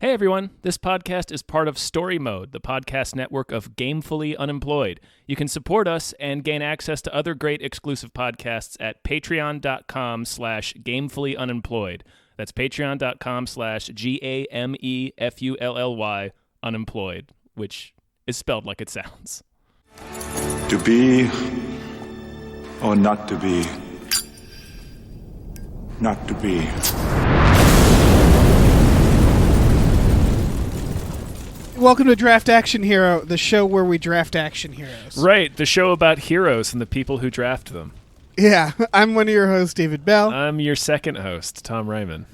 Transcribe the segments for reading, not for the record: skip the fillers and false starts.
Hey everyone, this podcast is part of Story Mode, the podcast network of Gamefully Unemployed. You can support us and gain access to other great exclusive podcasts at patreon.com/gamefullyunemployed. That's patreon.com/GAMEFULLY unemployed, which is spelled like it sounds. To be or not to be? Not to be. Welcome to Draft Action Hero, the show where we draft action heroes. Right, the show about heroes and the people who draft them. Yeah, I'm one of your hosts, David Bell. I'm your second host, Tom Ryman.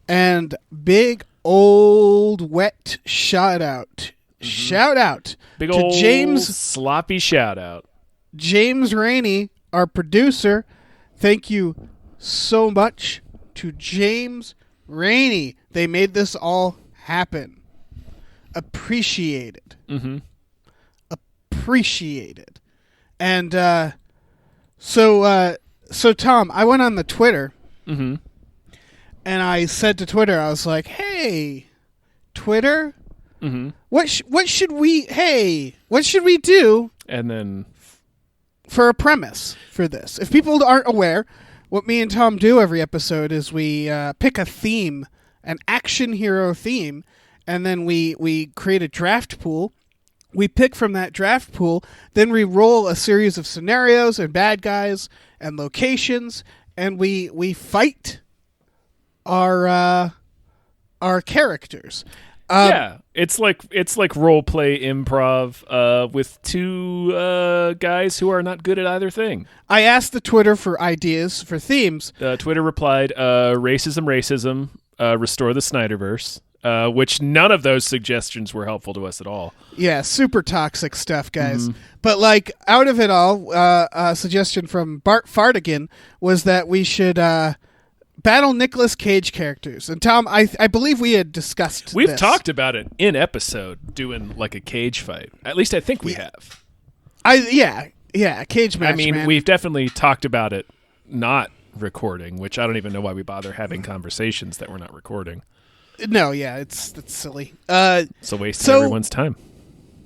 And big old wet shout out. Shout out Big to old James sloppy shout out. James Rainey, our producer. Thank you so much to James Rainey. They made this all happen. Appreciated. Appreciated. And so Tom, I went on the Twitter and I said to Twitter, I was like, hey, Twitter, what should we do? And then For a premise for this. If people aren't aware, what me and Tom do every episode is we pick a theme, an action hero theme, and then we create a draft pool. We pick from that draft pool, then we roll a series of scenarios and bad guys and locations, and we fight our characters. Yeah, it's like role play improv with two guys who are not good at either thing. I asked the Twitter for ideas for themes. Twitter replied, racism, restore the Snyderverse. Which none of those suggestions were helpful to us at all. Yeah, super toxic stuff, guys. But like out of it all, a suggestion from Bart Fardigan was that we should battle Nicolas Cage characters. And Tom, I believe we had discussed We've this. talked about it in episode, doing like a cage fight. At least I think we have. Yeah, cage match. I mean, man. we've definitely talked about it not recording, which I don't even know why we bother having conversations that we're not recording. No, yeah, that's silly. So wasting everyone's time.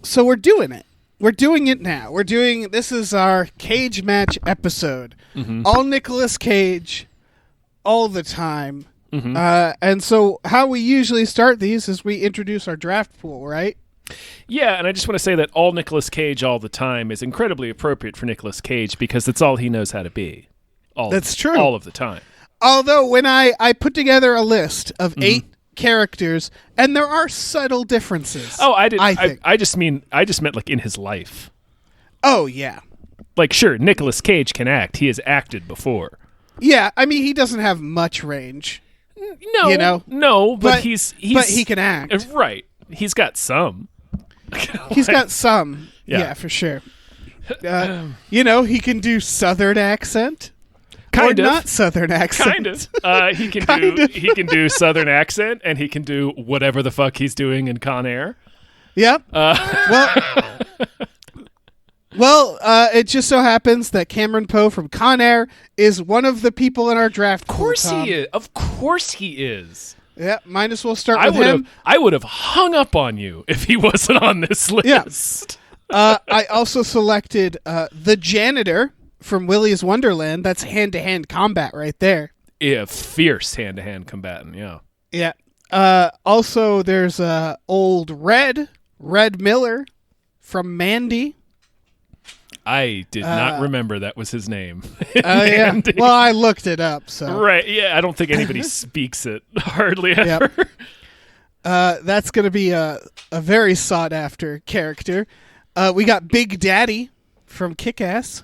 So we're doing it. We're doing it now. This is our cage match episode. All Nicolas Cage, all the time. And so how we usually start these is we introduce our draft pool, right? Yeah, and I just want to say that all Nicolas Cage all the time is incredibly appropriate for Nicolas Cage because that's all he knows how to be. That's true. All of the time. Although when I put together a list of 8 characters, and there are subtle differences. Oh, I didn't. I think. I just meant like in his life. Oh yeah, like sure, Nicolas Cage can act. He has acted before. Yeah, I mean he doesn't have much range. No, but he's but he can act. Right. He's got some. He's got some. Yeah, for sure. He can do Southern accent. Kind of. Not Southern accent. Kind of. He can do Southern accent, and he can do whatever the fuck he's doing in Con Air. Yep. Well, it just so happens that Cameron Poe from Con Air is one of the people in our draft. Of course he is. Of course he is. Yeah, might as well start with him. I would have hung up on you if he wasn't on this list. Yeah. I also selected the janitor from Willy's Wonderland. That's hand-to-hand combat right there. Yeah, fierce hand-to-hand combatant, yeah. Yeah. Also, there's old Red Miller from Mandy. I did not remember that was his name. Yeah. Well, I looked it up, so. Right, yeah, I don't think anybody speaks it hardly ever. Yep. That's going to be a very sought-after character. We got Big Daddy from Kick-Ass.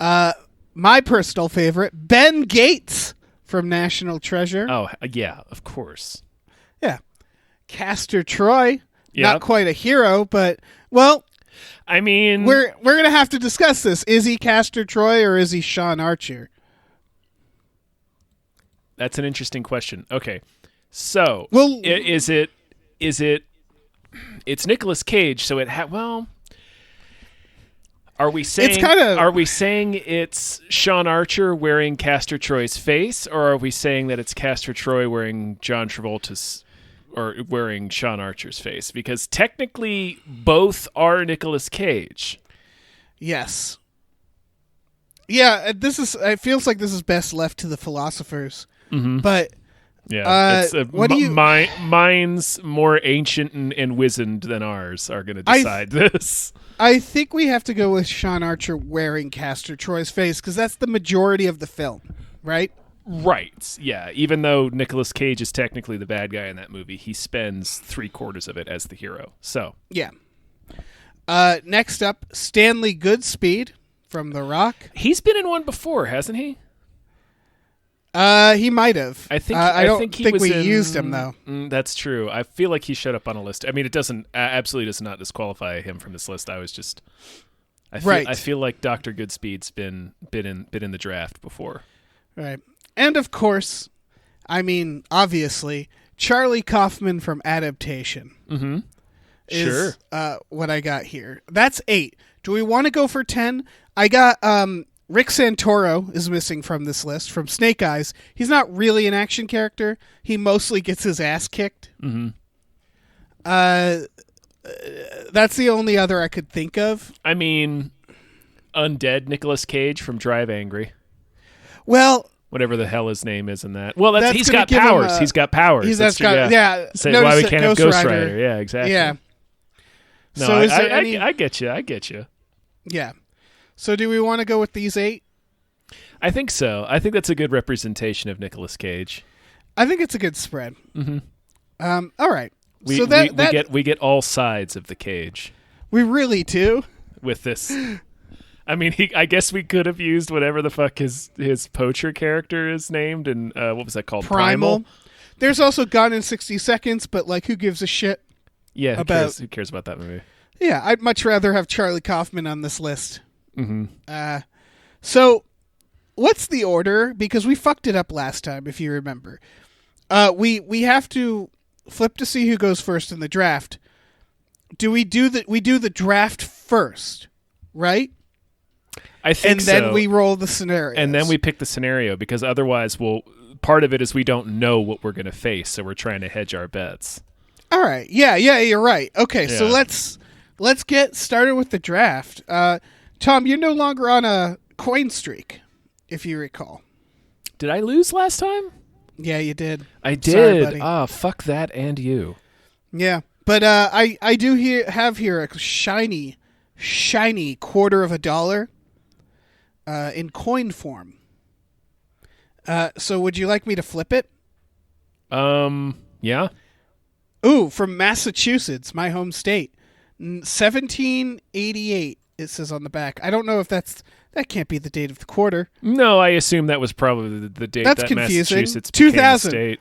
My personal favorite, Ben Gates from National Treasure. Oh, yeah, of course. Yeah. Castor Troy. Yep. Not quite a hero, but, well, I mean, we're going to have to discuss this. Is he Castor Troy or is he Sean Archer? That's an interesting question. Okay. So, well, it's Nicolas Cage, so are we saying it's Sean Archer wearing Castor Troy's face, or are we saying that it's Castor Troy wearing John Travolta's or wearing Sean Archer's face, because technically both are Nicolas Cage. Yes. Yeah, it feels like this is best left to the philosophers. Mm-hmm. But yeah, what do you? Minds more ancient and wizened than ours are going to decide this. I think we have to go with Sean Archer wearing Castor Troy's face because that's the majority of the film, right? Right. Yeah. Even though Nicolas Cage is technically the bad guy in that movie, he spends 3/4 of it as the hero. So yeah. Next up, Stanley Goodspeed from The Rock. He's been in one before, hasn't he? He might have. I think. I don't think we used him though. That's true. I feel like he showed up on a list. I mean, it absolutely does not disqualify him from this list. I feel like Dr. Goodspeed's been in the draft before. Right, and of course, I mean, obviously, Charlie Kaufman from Adaptation. Mm-hmm. Is, what I got here. That's 8. Do we want to go for 10? I got Rick Santoro is missing from this list from Snake Eyes. He's not really an action character. He mostly gets his ass kicked. Mm-hmm. That's the only other I could think of. I mean, undead Nicolas Cage from Drive Angry. Well, whatever the hell his name is in that. Well, he's got powers. He's got powers. Say why we can't have Ghost Rider. Yeah, exactly. Yeah. No, so I get you. I get you. Yeah. So do we want to go with these 8? I think so. I think that's a good representation of Nicolas Cage. I think it's a good spread. Mm-hmm. All right. We get all sides of the cage. We really do. With this. I mean, I guess we could have used whatever the fuck his poacher character is named, and what was that called? Primal. There's also Gone in 60 Seconds, but like, who gives a shit? Yeah, who cares about that movie? Yeah, I'd much rather have Charlie Kaufman on this list. Mm-hmm. So, what's the order? Because we fucked it up last time, if you remember. We have to flip to see who goes first in the draft. We do the draft first, right? I think and then we roll the scenario. And then we pick the scenario, because otherwise part of it is we don't know what we're going to face, so we're trying to hedge our bets. All right. Yeah, you're right. Okay, so let's get started with the draft. Tom, you're no longer on a coin streak, if you recall. Did I lose last time? Yeah, you did. I did. Fuck that and you. Yeah, but I do have here a shiny $0.25 in coin form. So would you like me to flip it? Yeah. Ooh, from Massachusetts, my home state. 1788, it says on the back. I don't know if that can't be the date of the quarter. No, I assume that was probably the date that confusing. Massachusetts became 2000. a state.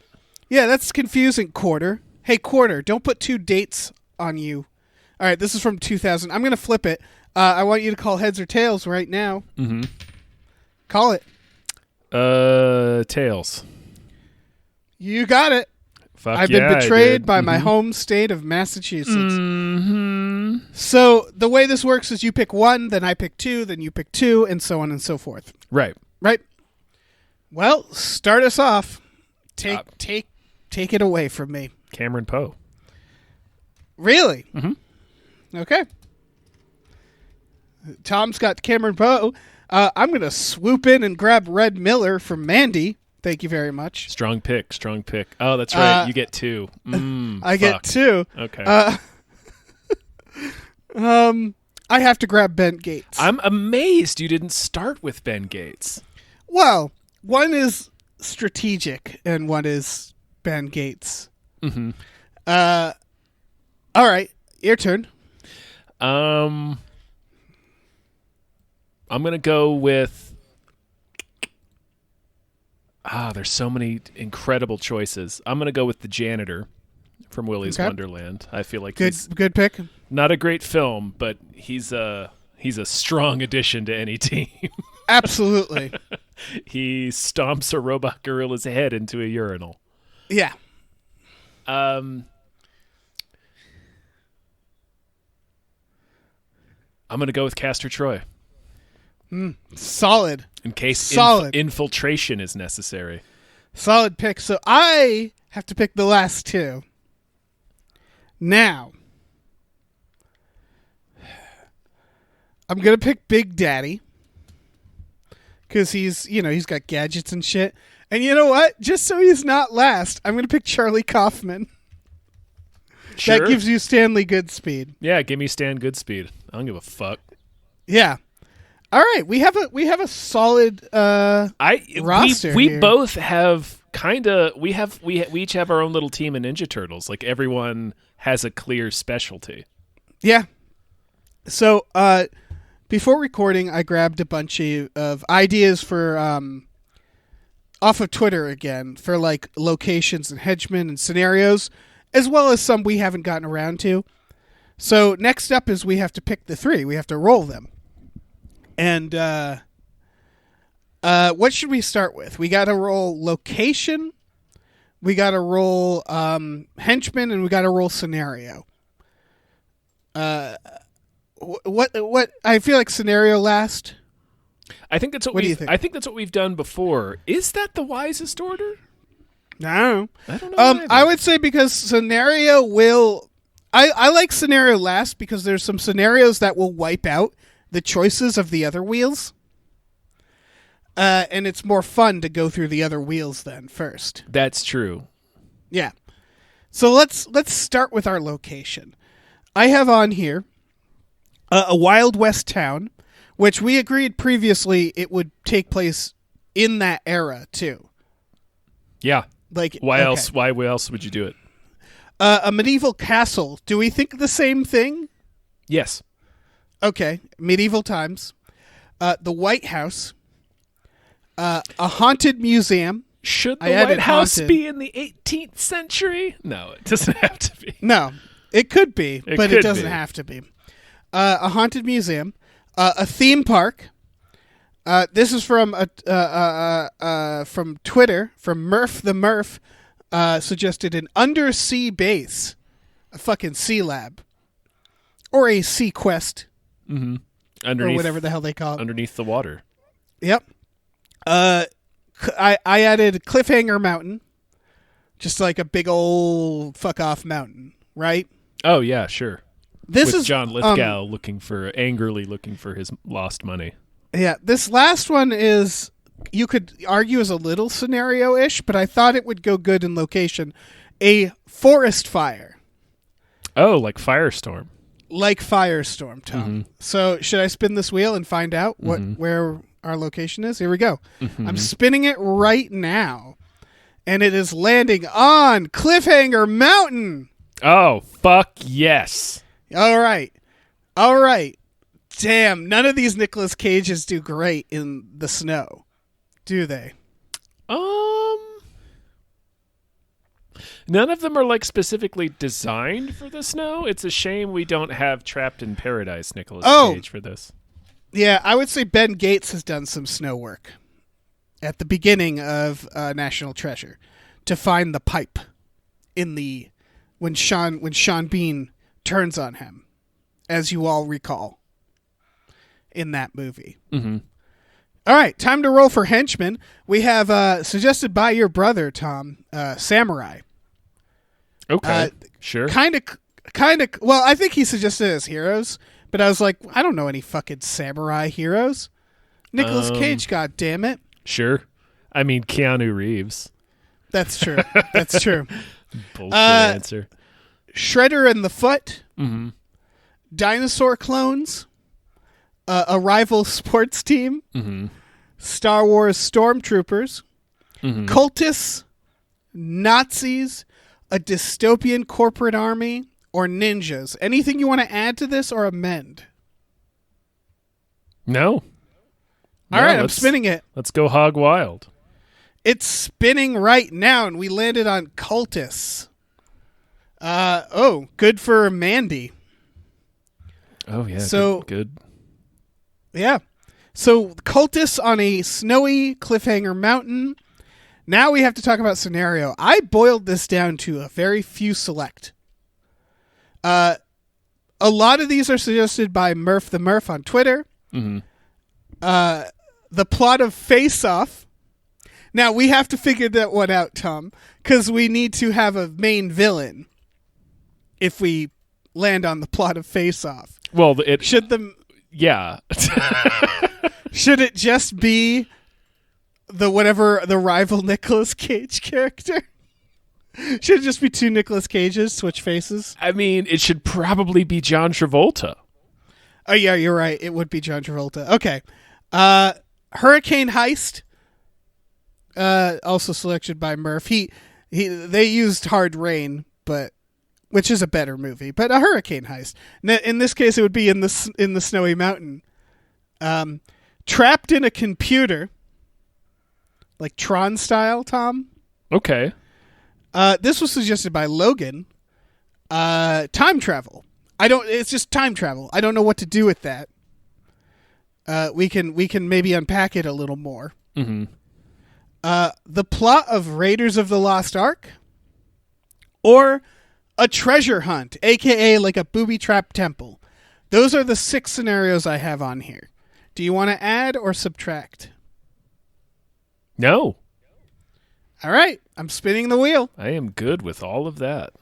Yeah, that's confusing, quarter. Hey, quarter, don't put 2 dates on you. All right, this is from 2000. I'm going to flip it. I want you to call heads or tails right now. Mm-hmm. Call it. Tails. You got it. I've been betrayed by my home state of Massachusetts. Mm-hmm. So the way this works is you pick 1, then I pick 2, then you pick 2, and so on and so forth. Right. Well, start us off. Take it away from me. Cameron Poe. Really? Mm-hmm. Okay. Tom's got Cameron Poe. I'm going to swoop in and grab Red Miller from Mandy. Thank you very much. Strong pick. Oh, that's right. You get 2. I get 2. Okay. I have to grab Ben Gates. I'm amazed you didn't start with Ben Gates. Well, one is strategic and one is Ben Gates. Mm-hmm. All right, your turn. I'm gonna go with. There's so many incredible choices. I'm gonna go with The Janitor from Willy's Wonderland. I feel like he's good pick. Not a great film, but he's a strong addition to any team. Absolutely. He stomps a robot gorilla's head into a urinal. Yeah. I'm going to go with Castor Troy. Solid. In case infiltration is necessary. Solid pick. So I have to pick the last 2. Now, I'm going to pick Big Daddy because he's got gadgets and shit. And you know what? Just so he's not last, I'm going to pick Charlie Kaufman. Sure. That gives you Stanley Goodspeed. Yeah, give me Stan Goodspeed. I don't give a fuck. Yeah. All right, we have a solid roster. We here. both have we each have our own little team of Ninja Turtles. Like everyone has a clear specialty. Yeah. So before recording, I grabbed a bunch of ideas for off of Twitter again for like locations and henchmen and scenarios, as well as some we haven't gotten around to. So next up is we have to pick the 3. We have to roll them. And what should we start with? We got to roll location, we got to roll henchman, and we got to roll scenario. What? I feel like scenario last. I think that's what do you think? I think that's what we've done before. Is that the wisest order? No, I don't know. I would say because scenario will. I like scenario last because there's some scenarios that will wipe out the choices of the other wheels. And it's more fun to go through the other wheels then first. That's true. Yeah. So let's start with our location. I have on here a Wild West town, which we agreed previously it would take place in that era too. Yeah. Like why else? Why else would you do it? A medieval castle. Do we think the same thing? Yes. Okay. Medieval times. The White House. A haunted museum. Should the White House be in the 18th century? No, it doesn't have to be. No, it could be, but it doesn't have to be. A haunted museum. A theme park. This is from Twitter, from Murph the Murph, suggested an undersea base, a fucking sea lab, or a sea quest, Underneath, or whatever the hell they call it. Underneath the water. Yep. I added Cliffhanger Mountain, just like a big old fuck off mountain, right? Oh yeah, sure. This With is John Lithgow angrily looking for his lost money. Yeah, this last one is, you could argue, is a little scenario-ish, but I thought it would go good in location. A forest fire. Oh, like Firestorm. Like Firestorm, Tom. Mm-hmm. So should I spin this wheel and find out where our location is? Here we go. I'm spinning it right now, and it is landing on Cliffhanger Mountain. Oh, fuck yes. All right. Damn, none of these Nicolas Cages do great in the snow, do they? None of them are like specifically designed for the snow. It's a shame we don't have Trapped in Paradise Nicolas Cage for this. Yeah, I would say Ben Gates has done some snow work at the beginning of National Treasure to find the pipe in the when Sean Bean turns on him, as you all recall in that movie. Mm-hmm. All right, time to roll for henchman. We have suggested by your brother Tom, Samurai. Okay, sure. Kind of. Well, I think he suggested as heroes, but I was like, I don't know any fucking samurai heroes. Nicolas Cage, god damn it. Sure. I mean, Keanu Reeves. That's true. That's true. Bullshit answer. Shredder and the Foot. Mm-hmm. Dinosaur clones. A rival sports team. Mm-hmm. Star Wars stormtroopers. Mm-hmm. Cultists. Nazis. A dystopian corporate army. Or ninjas. Anything you want to add to this or amend? No. All right, I'm spinning it. Let's go hog wild. It's spinning right now, and we landed on cultists. Good for Mandy. Oh, yeah. So good. Yeah. So cultists on a snowy cliffhanger mountain. Now we have to talk about scenario. I boiled this down to a very few select. A lot of these are suggested by Murph the Murph on Twitter. Mm-hmm. The plot of Face Off. Now we have to figure that one out, Tom, because we need to have a main villain. if we land on the plot of Face Off. Well, yeah. Should it just be the rival Nicolas Cage character? Should it just be two Nicolas Cages switch faces? I mean, it should probably be John Travolta. Oh yeah, you're right. It would be John Travolta. Okay. Hurricane Heist. Also selected by Murph. They used Hard Rain, which is a better movie, but a Hurricane Heist. In this case, it would be in the snowy mountain. Trapped in a computer, like Tron style, Tom. Okay. This was suggested by Logan. Time travel. It's just time travel. I don't know what to do with that. We can maybe unpack it a little more. Mm-hmm. The plot of Raiders of the Lost Ark, or a treasure hunt, aka like a booby-trapped temple. Those are the 6 scenarios I have on here. Do you want to add or subtract? No. All right, I'm spinning the wheel. I am good with all of that.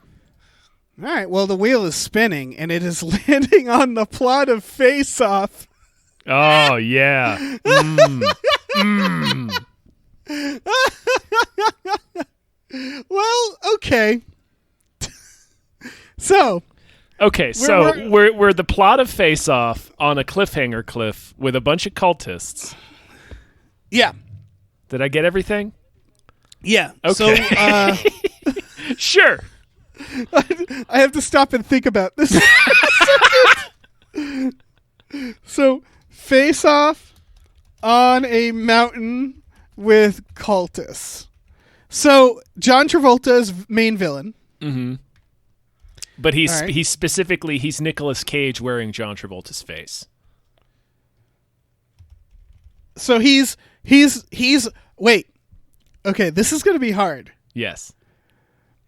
All right, well, the wheel is spinning, and it is landing on the plot of Face Off. Oh, yeah. Well, okay. So we're the plot of Face Off on a cliffhanger cliff with a bunch of cultists. Yeah. Did I get everything? Yeah. Okay. So, sure. I have to stop and think about this. So, Face Off on a mountain with cultists. So, John Travolta is main villain. Mm-hmm. But he's Nicolas Cage wearing John Travolta's face. So he's wait. Okay, this is going to be hard. Yes.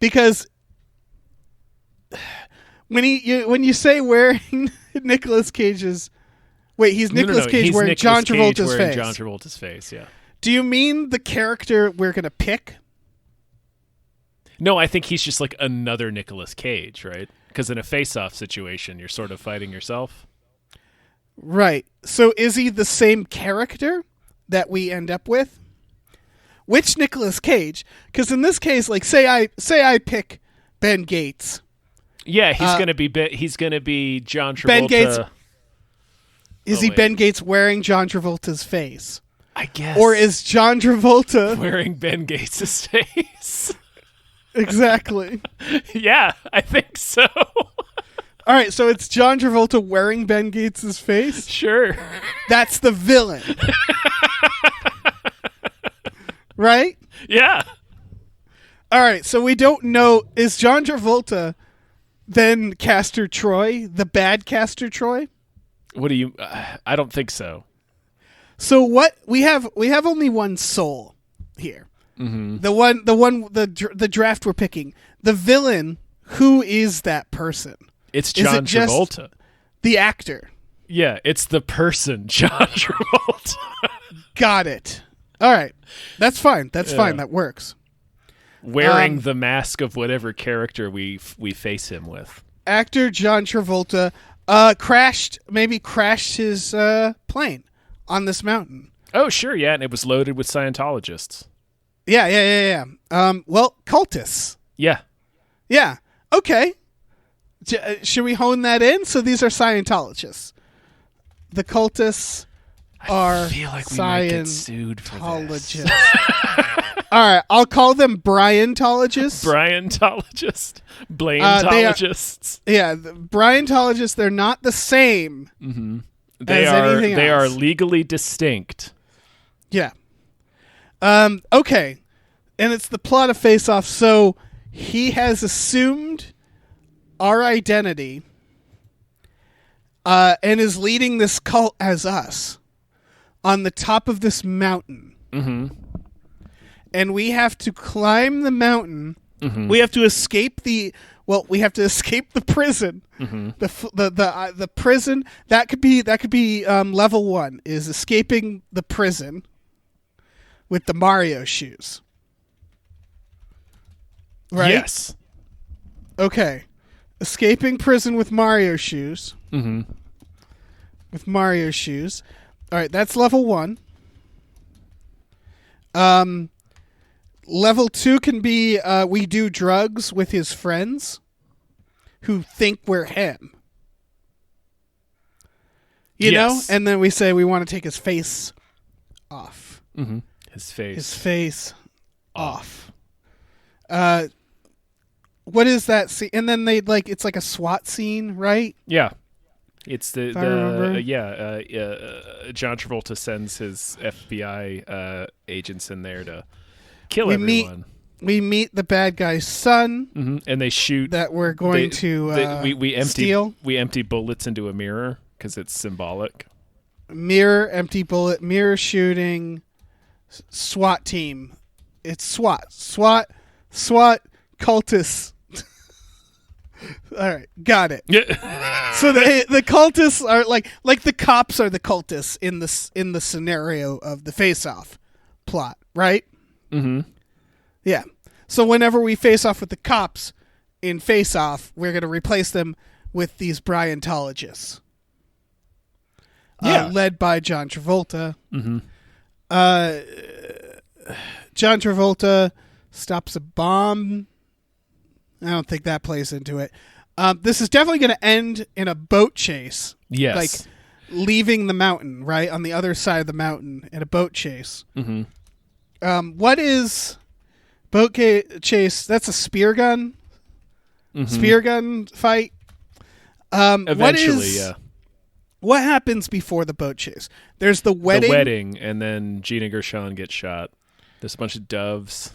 Because when you say wearing Nicolas Cage's he's Nicolas Cage he's wearing Nicolas John Cage Travolta's wearing face. John Travolta's face, yeah. Do you mean the character we're going to pick? No, I think he's just like another Nicolas Cage, right? Because in a face-off situation, you're sort of fighting yourself. Right. So is he the same character that we end up with? Which Nicolas Cage? Because in this case, like say I pick Ben Gates. Yeah, he's gonna be John Travolta. Ben Gates. Is he Ben Gates wearing John Travolta's face? I guess. Or is John Travolta wearing Ben Gates' face? Exactly. Yeah, I think so. All right, so it's John Travolta wearing Ben Gates' face? Sure. That's the villain. Right? Yeah. All right, so we don't know. Is John Travolta then Castor Troy, the bad Castor Troy? What do you... I don't think so. So what we have only one soul here. Mm-hmm. The draft we're picking. The villain, who is that person? It's John Travolta. The actor. Yeah, it's the person, John Travolta. Got it. All right. That's fine. That's fine. That works. Wearing the mask of whatever character we face him with. Actor John Travolta crashed his plane on this mountain. Oh, sure, yeah, and it was loaded with Scientologists. Yeah. Well, cultists. Yeah. Yeah. Okay. Should we hone that in? So these are Scientologists. The cultists are I feel like we might get sued for this. All right, I'll call them Briantologists. Briantologists. Blaintologists. The Briantologists, they're not the same as anything else. They are legally distinct. Yeah. Okay. And it's the plot of Face Off. So he has assumed our identity and is leading this cult as us on the top of this mountain. Mm-hmm. And we have to climb the mountain. Mm-hmm. We have to escape the prison. Mm-hmm. The prison that could be level 1 is escaping the prison with the Mario shoes. Right? Yes. Okay. escaping prison with Mario shoes. Mm-hmm. With Mario shoes. All right, that's level 1. Level 2 can be we do drugs with his friends who think we're him. You know? And then we say we want to take his face off. Mm-hmm. His face off. What is that scene? And then they it's like a SWAT scene, right? Yeah. It's the John Travolta sends his FBI agents in there to kill everyone. We meet the bad guy's son, and they shoot that we're going to steal. We empty bullets into a mirror because it's symbolic. Empty bullet, mirror shooting, SWAT team. It's SWAT, cultists. All right, got it. So the cultists are like the cops are the cultists in the scenario of the Face Off plot, right? Mm-hmm. Yeah. So whenever we face off with the cops in Face Off, we're going to replace them with these Bryantologists. Led by John Travolta. Mm-hmm. John Travolta stops a bomb. I don't think that plays into it. This is definitely going to end in a boat chase. Yes. Like leaving the mountain, right? On the other side of the mountain in a boat chase. Mm-hmm. What is boat chase? That's a spear gun? Mm-hmm. Spear gun fight? Eventually, yeah. What happens before the boat chase? There's the wedding. The wedding, and then Gina Gershon gets shot. There's a bunch of doves.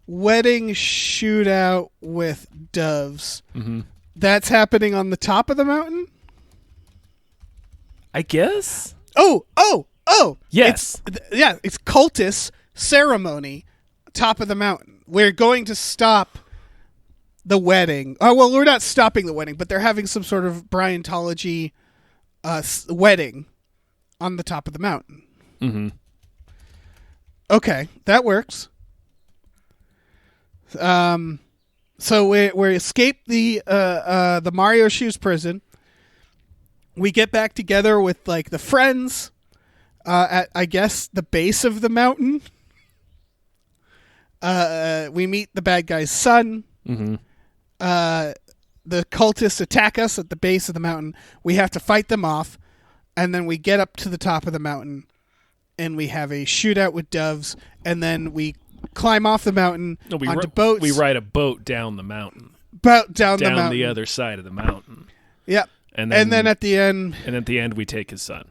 Wedding shootout with doves. Mm-hmm. That's happening on the top of the mountain? I guess. Oh! Yes. It's cultist ceremony, top of the mountain. We're going to stop the wedding. Oh, well, we're not stopping the wedding, but they're having some sort of Bryantology wedding on the top of the mountain. Mm-hmm. Okay, that works. So we escape the Mario Shoes prison. We get back together with the friends at, I guess, the base of the mountain. We meet the bad guy's son. Mm-hmm. The cultists attack us at the base of the mountain. We have to fight them off, and then we get up to the top of the mountain, and we have a shootout with doves, and then we climb off the mountain onto boats. We ride a boat down the mountain. Down the mountain. The other side of the mountain. Yep. And then at the end... And at the end, we take his son.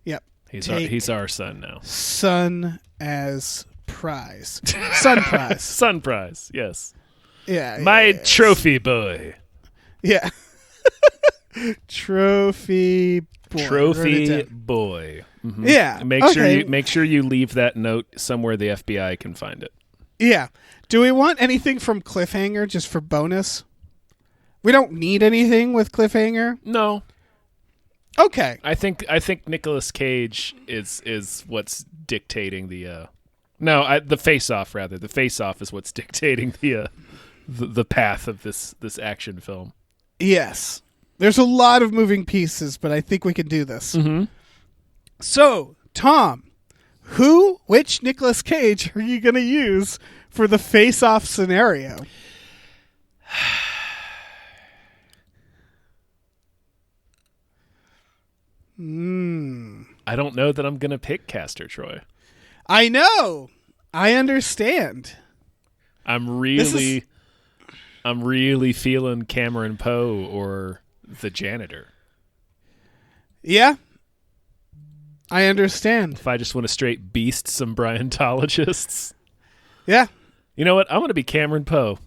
Yep. He's our son now. Son as prize. Son prize. Son prize, yes. Yeah. My trophy boy. Yeah. Trophy boy. Trophy boy. Mm-hmm. Yeah. Make sure you leave that note somewhere the FBI can find it. Yeah. Do we want anything from Cliffhanger just for bonus? We don't need anything with Cliffhanger. No. Okay. I think Nicolas Cage is what's dictating the the Face Off rather. The Face Off is what's dictating the path of this action film. Yes. There's a lot of moving pieces, but I think we can do this. Mm-hmm. So, Tom, which Nicolas Cage are you going to use for the Face Off scenario? I don't know that I'm going to pick Castor Troy. I know. I understand. I'm really feeling Cameron Poe or the janitor. Yeah. I understand. If I just want to straight beast some Bryantologists. Yeah. You know what? I'm going to be Cameron Poe.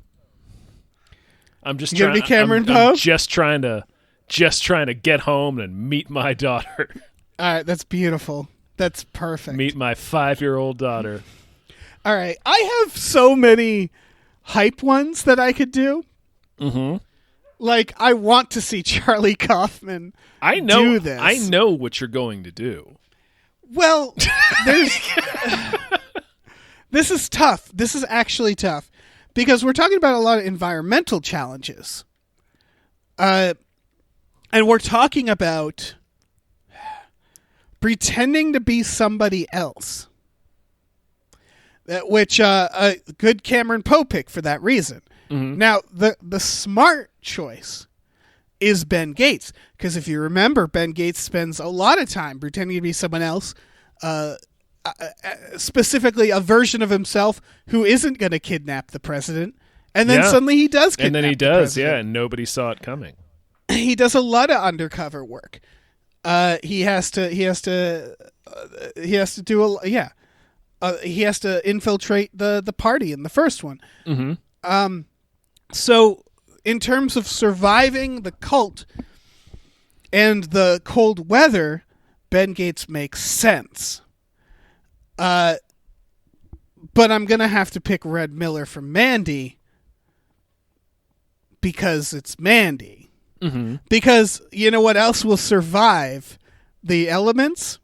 I'm just trying to be Cameron Poe? I'm just trying to get home and meet my daughter. All right, that's beautiful. That's perfect. Meet my 5-year-old daughter. All right, I have so many hype ones that I could do. Mm-hmm. Like, I want to see Charlie Kaufman do this. I know what you're going to do. Well, this is tough. This is actually tough because we're talking about a lot of environmental challenges. And we're talking about pretending to be somebody else. Which a good Cameron Poe pick for that reason. Mm-hmm. Now, the smart choice is Ben Gates, because if you remember, Ben Gates spends a lot of time pretending to be someone else, specifically a version of himself who isn't going to kidnap the president, and then suddenly he does kidnap and then he the does, president. and nobody saw it coming. He does a lot of undercover work. He has to infiltrate the party in the first one. Mm-hmm. So in terms of surviving the cult and the cold weather, Ben Gates makes sense. But I'm going to have to pick Red Miller from Mandy because it's Mandy. Mm-hmm. Because you know what else will survive the elements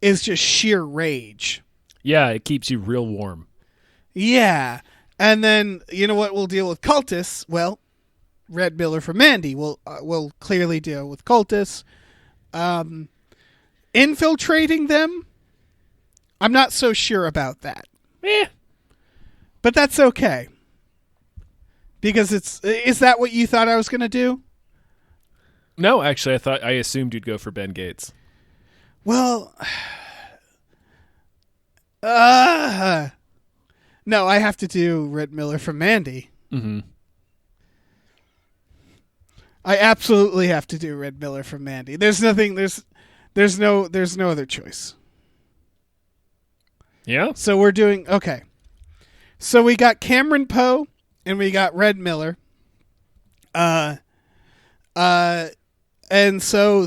is just sheer rage. Yeah, it keeps you real warm. Yeah. And then, you know what will deal with cultists? Well, Red Miller from Mandy will clearly deal with cultists. Infiltrating them, I'm not so sure about that. But that's okay. Because is that what you thought I was going to do? No, actually, I assumed you'd go for Ben Gates. Well, no, I have to do Red Miller from Mandy. Mm-hmm. I absolutely have to do Red Miller from Mandy. There's no other choice. Yeah. So we're doing okay. So we got Cameron Poe and we got Red Miller. And so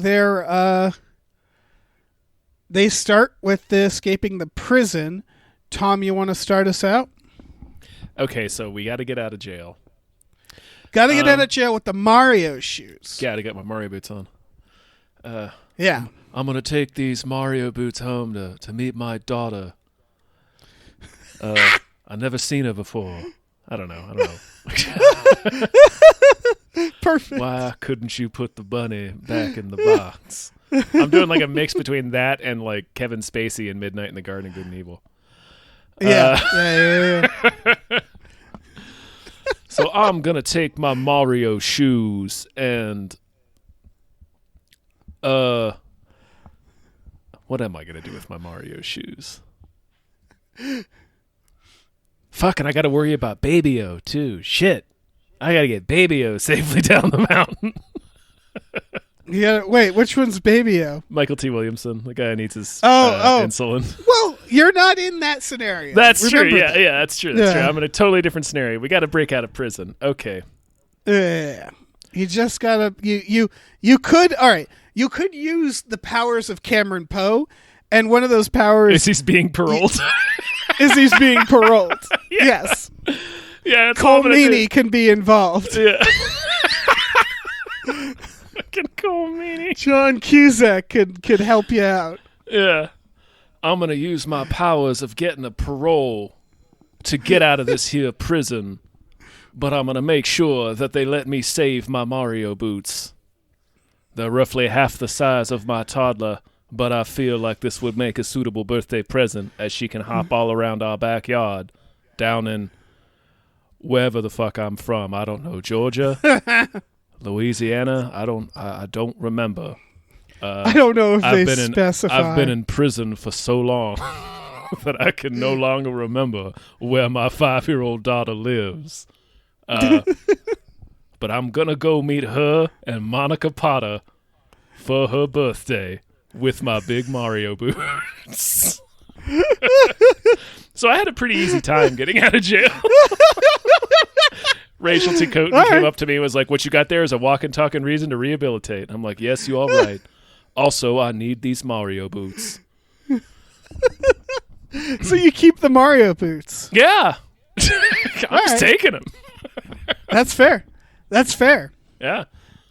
they start with escaping the prison. Tom, you want to start us out? Okay, so we got to get out of jail. Got to get out of jail with the Mario shoes. Got to get my Mario boots on. Yeah. I'm going to take these Mario boots home to meet my daughter. I've never seen her before. I don't know. Perfect. Why couldn't you put the bunny back in the box? I'm doing like a mix between that and like Kevin Spacey in Midnight in the Garden of Good and Evil. Yeah. So I'm going to take my Mario shoes and what am I going to do with my Mario shoes? Fuck, and I got to worry about Baby-O too. Shit. I got to get Baby-O safely down the mountain. Yeah, wait, which one's Baby-O? Michael T. Williamson, the guy who needs his insulin. Well, you're not in that scenario. That's true. Yeah, that's true. That's true. I'm in a totally different scenario. We got to break out of prison. Okay. Yeah. You just gotta. You could. All right. You could use the powers of Cameron Poe, and one of those powers is he's being paroled. He's being paroled. Yeah. Yes. Yeah. Cole Meany can be involved. Yeah. Fucking Cole Meany. John Cusack could help you out. Yeah. I'm gonna use my powers of getting a parole to get out of this here prison, but I'm gonna make sure that they let me save my Mario boots. They're roughly half the size of my toddler, but I feel like this would make a suitable birthday present as she can hop all around our backyard down in wherever the fuck I'm from. I don't know, Georgia, Louisiana. I don't remember. I don't know if they specify. I've been in prison for so long that I can no longer remember where my 5-year-old daughter lives. But I'm going to go meet her and Monica Potter for her birthday with my big Mario boots. So I had a pretty easy time getting out of jail. Rachel T. Coaten came up to me and was like, what you got there is a walking, talking reason to rehabilitate. I'm like, yes, you all right. Also, I need these Mario boots. So you keep the Mario boots? Yeah. I'm just taking them. That's fair. That's fair. Yeah.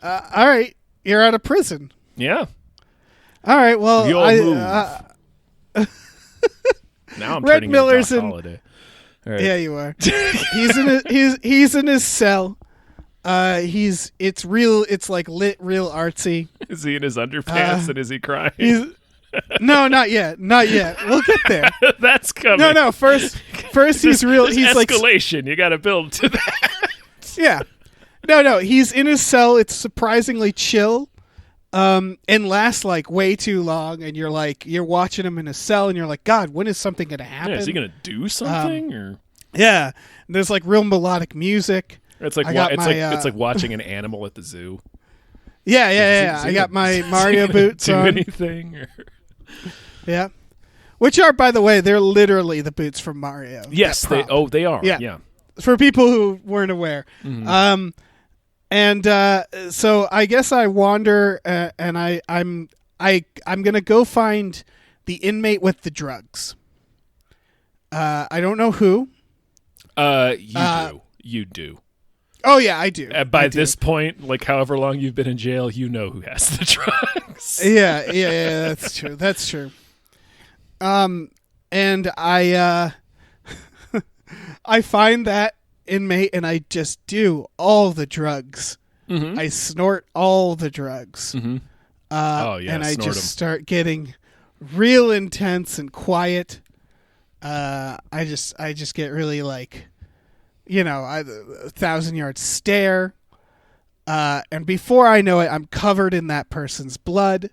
All right. You're out of prison. Yeah. All right. Well, now I'm Red turning Miller's into Doc Holliday. All right. Yeah, you are. He's in his cell. It's real. It's like lit, real artsy. Is he in his underpants and is he crying? No, not yet. Not yet. We'll get there. That's coming. No. First he's real. He's like escalation. You got to build to that. Yeah. No. He's in his cell. It's surprisingly chill. And lasts like way too long. And you're watching him in his cell, and you're like, God, when is something gonna happen? Yeah, is he gonna do something? Or yeah, and there's like real melodic music. It's like it's like watching an animal at the zoo. Yeah. I got my Mario boots on. Anything? Or... Yeah, which are, by the way, they're literally the boots from Mario. Yes, they are. Yeah. For people who weren't aware. Mm-hmm. So I guess I wander, and I'm gonna go find the inmate with the drugs. I don't know who. You do. Oh yeah, I do. By this point, like however long you've been in jail, you know who has the drugs. Yeah, that's true. And I I find that inmate, and I just do all the drugs. Mm-hmm. I snort all the drugs. Mm-hmm. And I just start getting real intense and quiet. I just get really like, 1,000-yard stare. And before I know it, I'm covered in that person's blood.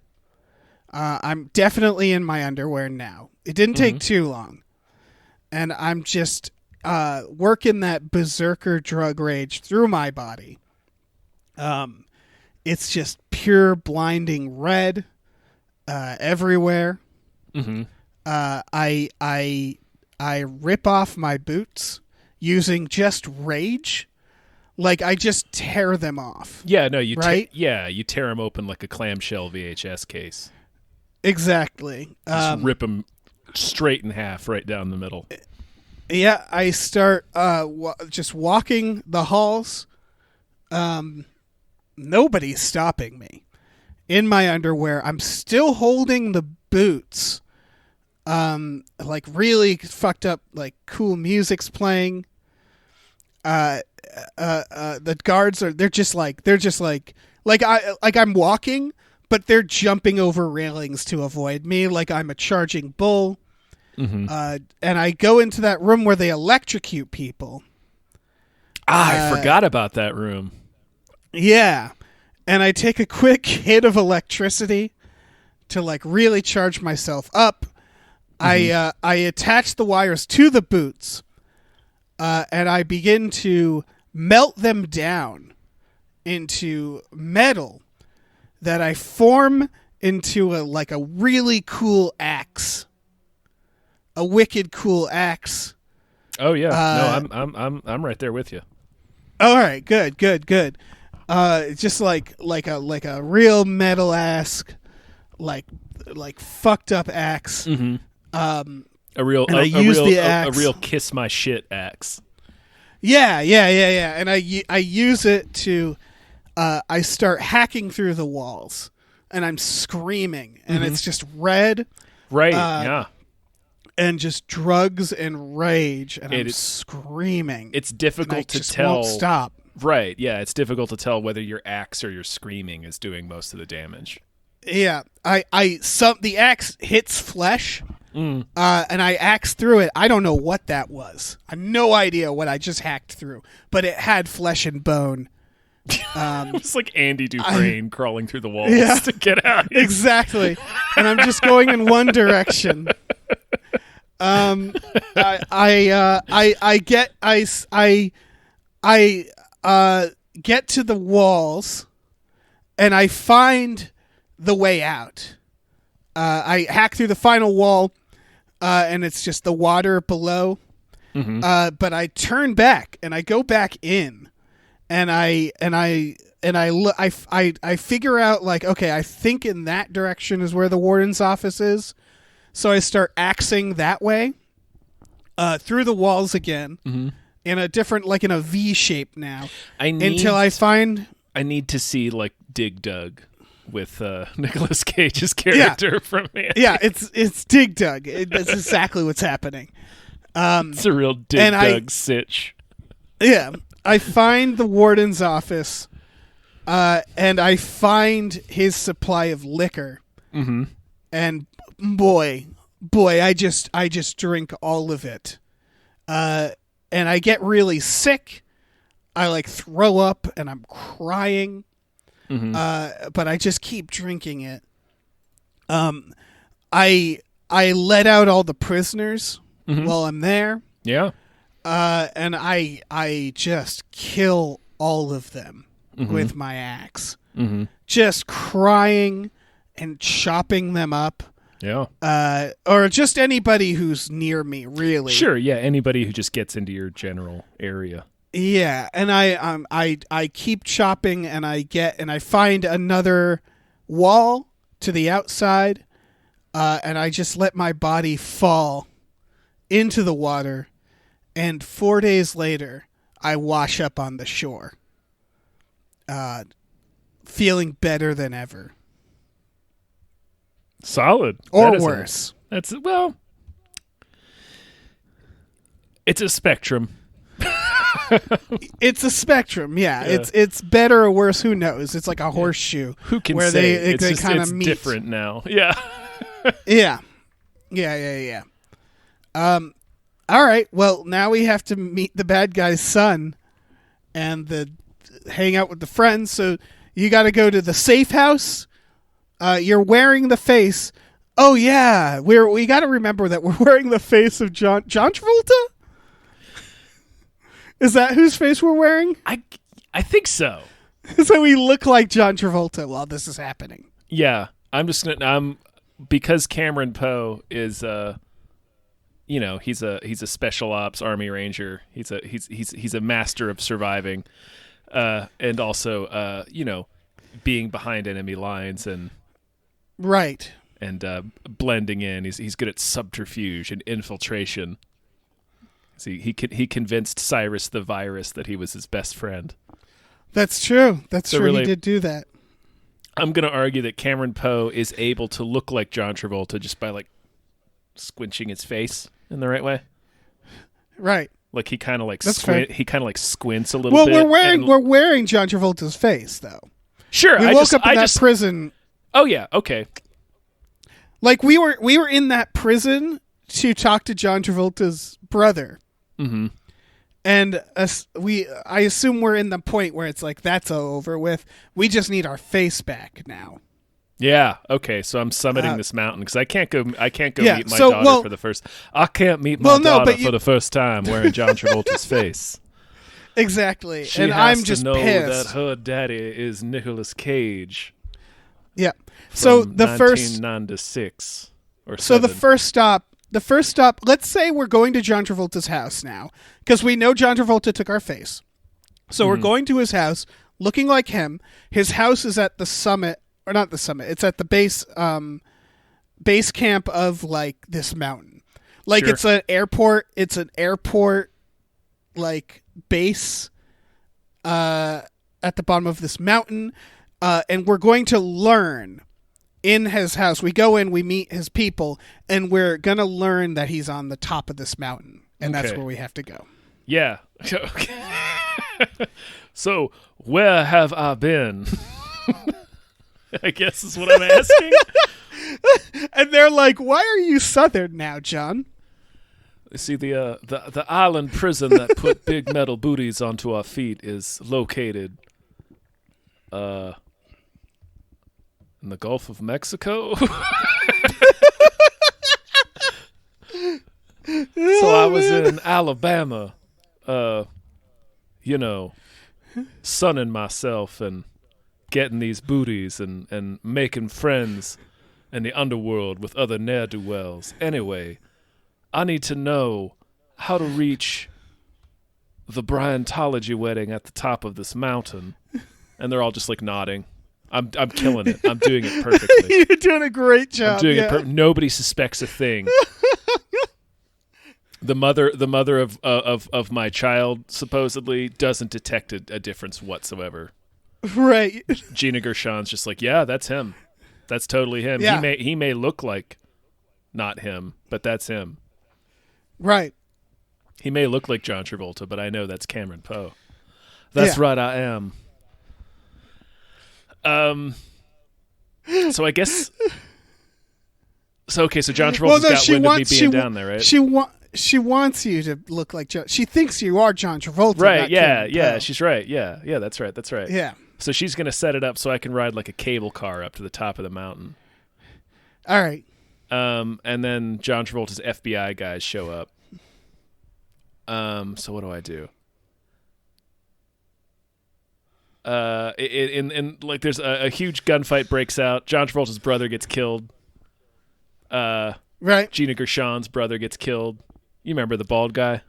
I'm definitely in my underwear now. It didn't take too long. And I'm just working that berserker drug rage through my body. It's just pure blinding red everywhere. Mm-hmm. I rip off my boots using just rage. Like, I just tear them off. Yeah, no, you right? You tear them open like a clamshell VHS case. Exactly. Just rip them straight in half right down the middle. Yeah, I start just walking the halls. Nobody's stopping me. In my underwear, I'm still holding the boots. Like really fucked up, like cool music's playing. The guards they're just like I'm walking, but they're jumping over railings to avoid me like I'm a charging bull. Mm-hmm. And I go into that room where they electrocute people. I forgot about that room. Yeah. And I take a quick hit of electricity to like really charge myself up. Mm-hmm. I attach the wires to the boots, and I begin to melt them down into metal that I form into a really cool axe, a wicked cool axe. Oh yeah, no, I'm right there with you. All right, good. Just like a real metal ass, like fucked up axe. Mm-hmm. A real kiss my shit axe. Yeah. And I use it to I start hacking through the walls, and I'm screaming, and it's just red. Right. Yeah. And just drugs and rage, and I'm screaming. It's difficult to just tell. Won't stop. Right. Yeah. It's difficult to tell whether your axe or your screaming is doing most of the damage. Yeah. The axe hits flesh. And I axed through it. I don't know what that was. I have no idea what I just hacked through, but it had flesh and bone. It's like Andy Dufresne crawling through the walls to get out. Exactly. And I'm just going in one direction. I get to the walls, and I find the way out. I hack through the final wall, and it's just the water below. Mm-hmm. But I turn back, and I go back in, and I figure out, like, okay, I think in that direction is where the warden's office is. So I start axing that way, through the walls again, in a different, like in a V shape now. Until I find. I need to see like Dig Dug with Nicolas Cage's character from Andy. Yeah, it's Dig Dug. That's exactly what's happening. It's a real Dig Dug sitch. Yeah, I find the warden's office, and I find his supply of liquor. Mm-hmm. And boy, I just drink all of it. And I get really sick. I like throw up and I'm crying. Mm-hmm. But I just keep drinking it. I let out all the prisoners while I'm there. Yeah. And I just kill all of them with my axe. Mm-hmm. Just crying and chopping them up. Yeah. Or just anybody who's near me, really. Sure, yeah, anybody who just gets into your general area. Yeah, and I keep chopping, and I find another wall to the outside, and I just let my body fall into the water, and 4 days later, I wash up on the shore, feeling better than ever. Solid. Or worse. It's a spectrum. It's a spectrum, yeah. It's better or worse. Who knows? It's like a horseshoe. Who can where say? they kind of it's meet. Different now. Yeah. Yeah. All right. Well, now we have to meet the bad guy's son, and hang out with the friends. So you got to go to the safe house. You're wearing the face. Oh yeah, we got to remember that we're wearing the face of John Travolta. Is that whose face we're wearing? I think so. So we look like John Travolta while this is happening. Yeah, because Cameron Poe is he's a special ops Army Ranger. He's a master of surviving, and also being behind enemy lines and right and blending in. He's good at subterfuge and infiltration. See, he convinced Cyrus the Virus that he was his best friend. That's true. So He really, did do that. I'm going to argue that Cameron Poe is able to look like John Travolta just by like squinching his face in the right way. Right. Like he kind of like squints a little bit. Well, we're wearing John Travolta's face though. Sure. We woke up in that prison. Oh yeah. Okay. Like we were in that prison to talk to John Travolta's brother. Mm-hmm. And I assume we're in the point where it's like that's over with. We just need our face back now. Yeah. Okay. So I'm summiting this mountain because I can't go meet my daughter for the first. I can't meet my daughter for the first time wearing John Travolta's face. Exactly. She and has I'm just to know pissed. that her daddy is Nicolas Cage. Yeah. So the 1996 or so 7. the first stop. Let's say we're going to John Travolta's house now because we know John Travolta took our face. So we're going to his house, looking like him. His house is at the summit, or not the summit. It's at the base camp of like this mountain. Like Sure. it's an airport. It's an airport like base at the bottom of this mountain, and we're going to learn. In his house, we go in, we meet his people, and we're going to learn that he's on the top of this mountain, and that's where we have to go. Yeah. Okay. So, where have I been? I guess is what I'm asking. And they're like, why are you Southern now, John? See, the island prison that put big metal booties onto our feet is located in the Gulf of Mexico. So I was in Alabama, sunning myself and getting these booties and making friends in the underworld with other ne'er-do-wells. Anyway, I need to know how to reach the Bryantology wedding at the top of this mountain. And they're all just like nodding. I'm killing it. I'm doing it perfectly. You're doing a great job. I'm doing it. Nobody suspects a thing. The mother of my child supposedly doesn't detect a difference whatsoever. Right. Gina Gershon's just like, yeah, that's him. That's totally him. Yeah. He may look like not him, but that's him. Right. He may look like John Travolta, but I know that's Cameron Poe. That's right, I am. So I guess. So okay, so John Travolta's got wind of me being down there, right? She wants you to look like John. She thinks you are John Travolta. Right? Yeah. She's right. Yeah. That's right. Yeah. So she's gonna set it up so I can ride like a cable car up to the top of the mountain. All right. And then John Travolta's FBI guys show up. So what do I do? In like there's a huge gunfight breaks out. John Travolta's brother gets killed. Right. Gina Gershon's brother gets killed. You remember the bald guy?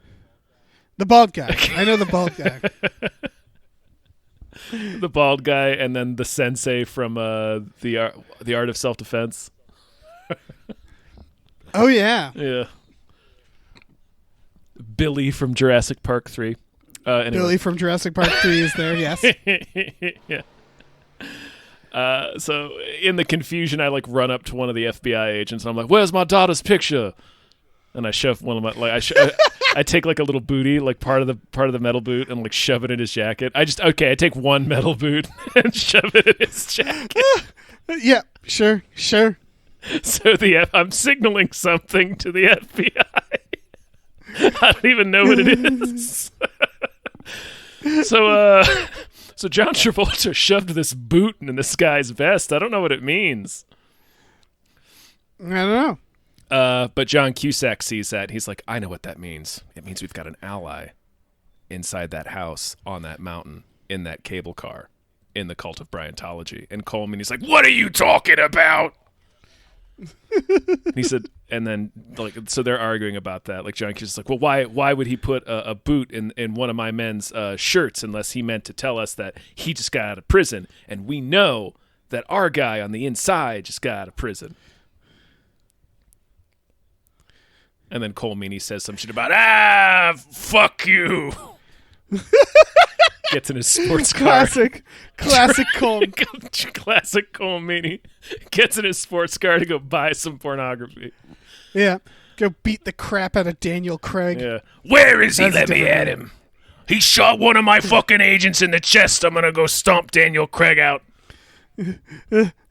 The bald guy. I know the bald guy. The bald guy, and then the sensei from the Art of Self-Defense. Oh yeah. Yeah. Billy from Jurassic Park 3. Anyway. Billy from Jurassic Park 3 is there, yes. Yeah. So in the confusion, I like run up to one of the FBI agents, and I'm like, "Where's my daughter's picture?" And I shove one of my I take like a little booty, like part of the metal boot, and like shove it in his jacket. I take one metal boot and shove it in his jacket. Yeah, sure. So I'm signaling something to the FBI. I don't even know what it is. So John Travolta shoved this boot in this guy's vest. I don't know what it means. I don't know. But John Cusack sees that. He's like, I know what that means. It means we've got an ally inside that house, on that mountain, in that cable car, in the cult of Bryantology. And Coleman, he's like, what are you talking about? He said, and then like, so they're arguing about that. Like John Cusack's like, well, why would he put a boot in one of my men's shirts unless he meant to tell us that he just got out of prison, and we know that our guy on the inside just got out of prison. And then Cole Meany says some shit about, fuck you. Gets in his sports car. Classic Cole. Classic Cole Meany. Gets in his sports car to go buy some pornography. Yeah. Go beat the crap out of Daniel Craig. Yeah. Where is he? Let me at him. He shot one of my fucking agents in the chest. I'm going to go stomp Daniel Craig out.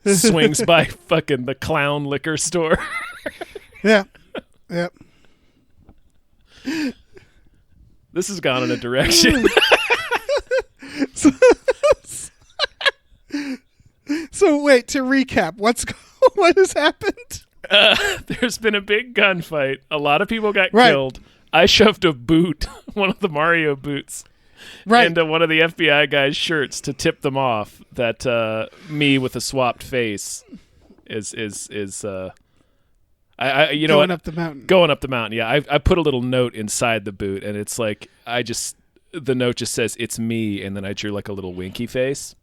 Swings by fucking the clown liquor store. Yeah. Yep. This has gone in a direction. So wait, to recap, what has happened? There's been a big gunfight. A lot of people got killed. I shoved a boot, one of the Mario boots, into one of the FBI guys' shirts to tip them off that me with a swapped face is going up the mountain. Going up the mountain, yeah. I put a little note inside the boot, and it's like the note just says it's me, and then I drew like a little winky face.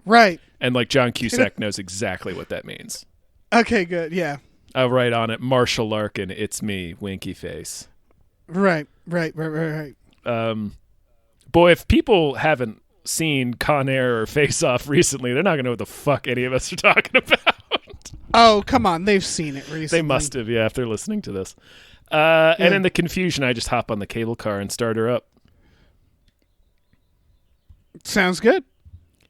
Right. And like John Cusack knows exactly what that means. Okay, good. Yeah. I'll write on it, Marshall Larkin, it's me, winky face. Right. Boy, if people haven't seen Con Air or Face Off recently, they're not going to know what the fuck any of us are talking about. Oh, come on. They've seen it recently. They must have, yeah, if they're listening to this. And in the confusion, I just hop on the cable car and start her up. Sounds good.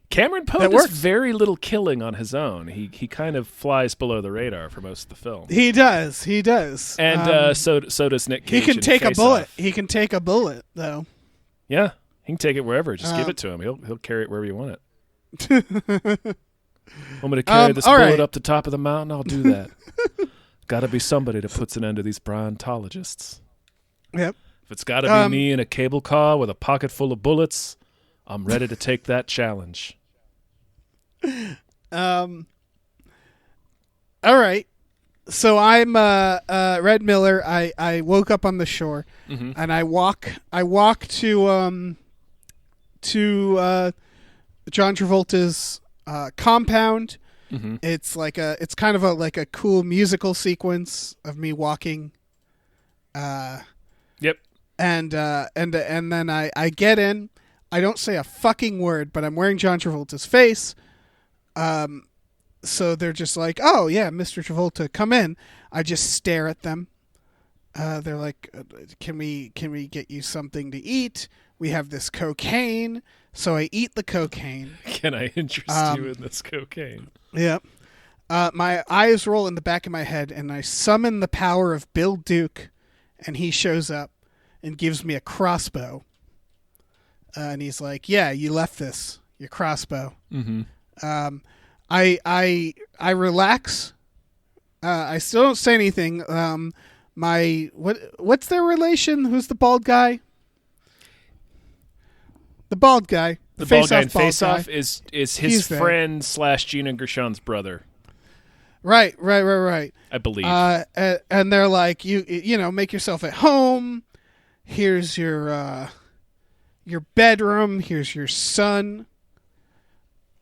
Cameron Poe does very little killing on his own. He kind of flies below the radar for most of the film. He does. And so does Nick Cage. He can take a bullet. He can take a bullet, though. Yeah, he can take it wherever. Just give it to him. He'll carry it wherever you want it. Want me to carry this bullet up the top of the mountain? I'll do that. Got to be somebody that puts an end to these Bryantologists. Yep. If it's got to be me in a cable car with a pocket full of bullets, I'm ready to take that challenge. All right. So I'm Red Miller. I woke up on the shore, and I walk to John Travolta's compound. Mm-hmm. It's kind of like a cool musical sequence of me walking. Yep. And then I get in. I don't say a fucking word, but I'm wearing John Travolta's face. So they're just like, oh yeah, Mr. Travolta, come in. I just stare at them. They're like, can we get you something to eat? We have this cocaine. So I eat the cocaine. Can I interest you in this cocaine? Yep. My eyes roll in the back of my head, and I summon the power of Bill Duke, and he shows up and gives me a crossbow. And he's like, "Yeah, you left this, your crossbow." Mm-hmm. I relax. I still don't say anything. What's their relation? Who's the bald guy? The bald guy. The bald guy in Face Off is his friend / Gina Gershon's brother. Right. I believe. And they're like, you know, make yourself at home. Here's your bedroom. Here's your son.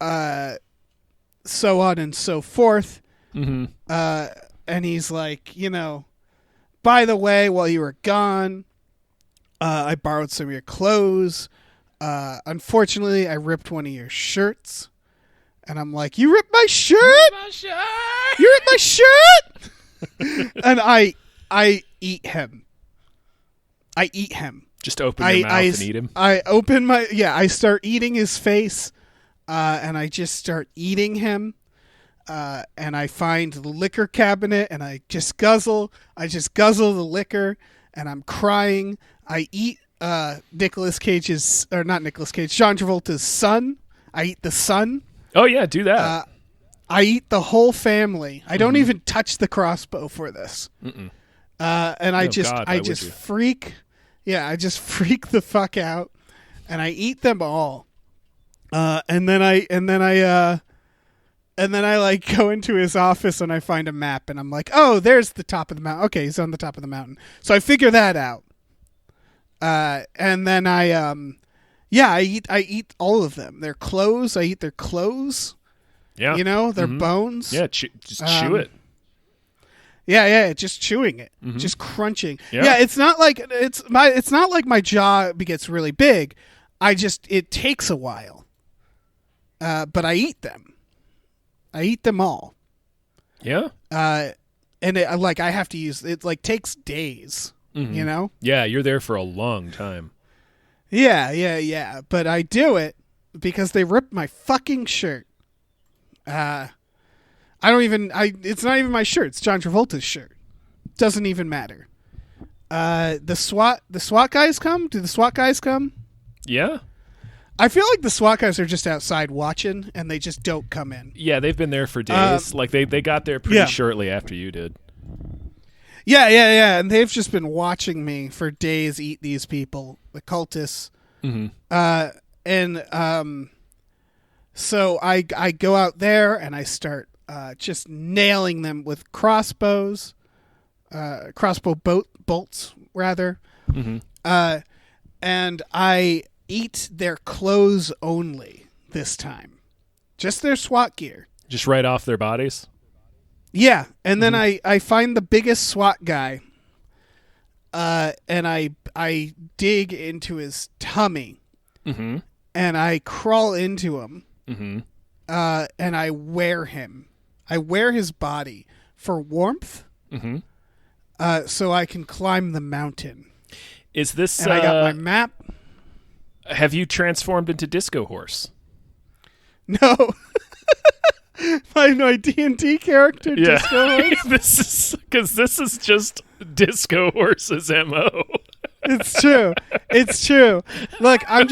So on and so forth. Mm-hmm. And he's like, you know, by the way, while you were gone, I borrowed some of your clothes. Unfortunately, I ripped one of your shirts. And I'm like, "You ripped my shirt? You ripped my shirt?" And I eat him. Just open your mouth and eat him. I start eating his face, and I just start eating him. And I find the liquor cabinet, and I just guzzle the liquor, and I'm crying. I eat John Travolta's son. I eat the son. Oh yeah, do that. I eat the whole family. I don't even touch the crossbow for this. And I just freak. Yeah, I just freak the fuck out, and I eat them all. And then I like go into his office, and I find a map, and I'm like, "Oh, there's the top of the mountain. Okay, he's on the top of the mountain." So I figure that out. And then I eat all of them. Their clothes. I eat their clothes. Yeah. You know, their bones. Yeah, just chew it. Yeah, just chewing it, just crunching. Yeah. Yeah, it's not like my jaw gets really big. It takes a while. But I eat them. I eat them all. Yeah. And I have to use it. Like takes days. You know. Yeah, you're there for a long time. Yeah. But I do it because they ripped my fucking shirt. It's not even my shirt. It's John Travolta's shirt. Doesn't even matter. The SWAT guys come? Do the SWAT guys come? Yeah. I feel like the SWAT guys are just outside watching, and they just don't come in. Yeah, they've been there for days. They got there pretty shortly after you did. Yeah. And they've just been watching me for days eat these people, the cultists. So I go out there and I start just nailing them with crossbow bolts rather. And I eat their clothes only this time, just their SWAT gear, just right off their bodies. Yeah, and then I find the biggest SWAT guy, and I dig into his tummy, and I crawl into him, and I wear him. I wear his body for warmth, so I can climb the mountain. Is this? And I got my map. Have you transformed into Disco Horse? No. my D&D character, Disco Horse. This is just Disco Horse's MO. It's true. Look, I'm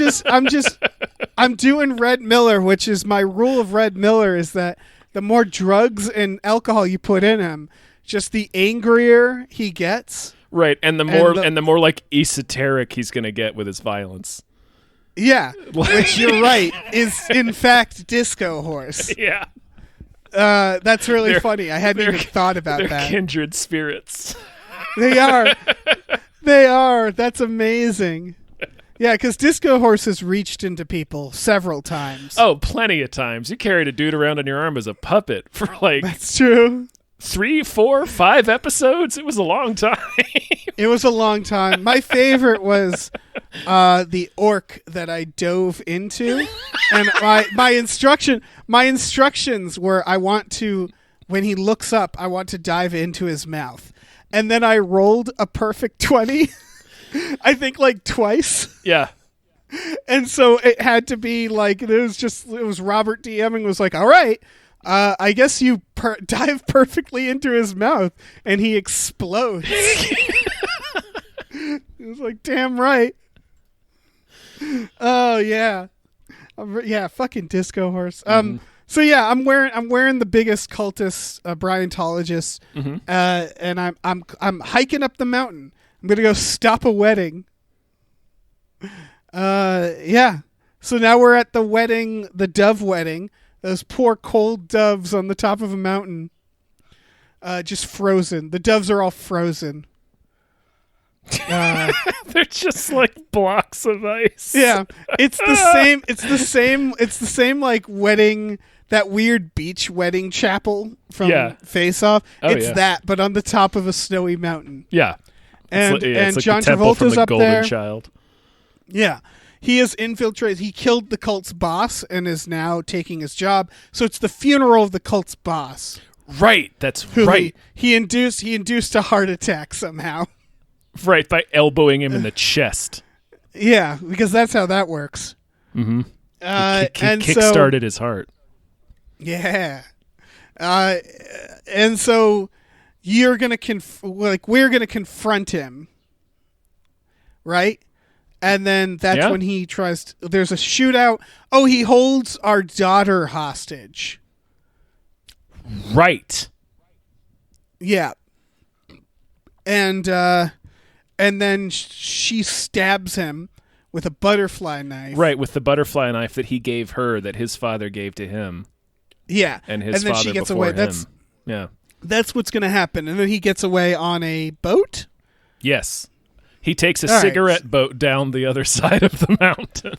doing Red Miller, which is my rule of Red Miller is that the more drugs and alcohol you put in him, just the angrier he gets. Right, and the more like esoteric he's going to get with his violence. Yeah, which you're right is in fact Disco Horse. Yeah. That's really funny. I hadn't even thought about they're that. Kindred spirits. They are. They are. That's amazing. Yeah, because Disco Horse has reached into people several times. Oh, plenty of times. You carried a dude around on your arm as a puppet for That's true. 3, 4, 5 episodes. It was a long time. It was a long time. My favorite was the orc that I dove into, and my instructions were when he looks up, I want to dive into his mouth, and then I rolled a perfect 20. I think like twice. Yeah. And so it had to be like, it was Robert D. Emming was like, all right, I guess you dive perfectly into his mouth and he explodes. It was like, damn right. Oh yeah. Yeah, fucking disco horse. So yeah, I'm wearing the biggest cultist Bryantologist, and I'm hiking up the mountain. I'm gonna go stop a wedding. Yeah. So now we're at the wedding, the dove wedding. Those poor cold doves on the top of a mountain, just frozen. The doves are all frozen. They're just like blocks of ice. Yeah, it's the same. It's the same like wedding. That weird beach wedding chapel from Face Off. It's that, but on the top of a snowy mountain. Yeah. And it's like John the temple from Travolta's the up Golden there. Child. Yeah. He is infiltrated. He killed the cult's boss and is now taking his job. So it's the funeral of the cult's boss. Right. That's right. He induced a heart attack somehow. Right, by elbowing him in the chest. Yeah, because that's how that works. Mm-hmm. And kick-started his heart. Yeah. And so you're going to we're going to confront him. Right? And then that's when he tries there's a shootout. Oh, he holds our daughter hostage. Right. Yeah. And then she stabs him with a butterfly knife. Right, with the butterfly knife that he gave her, that his father gave to him. Yeah. And his then father she gets before away. him. That's what's going to happen. And then he gets away on a boat? Yes. He takes a cigarette boat down the other side of the mountain.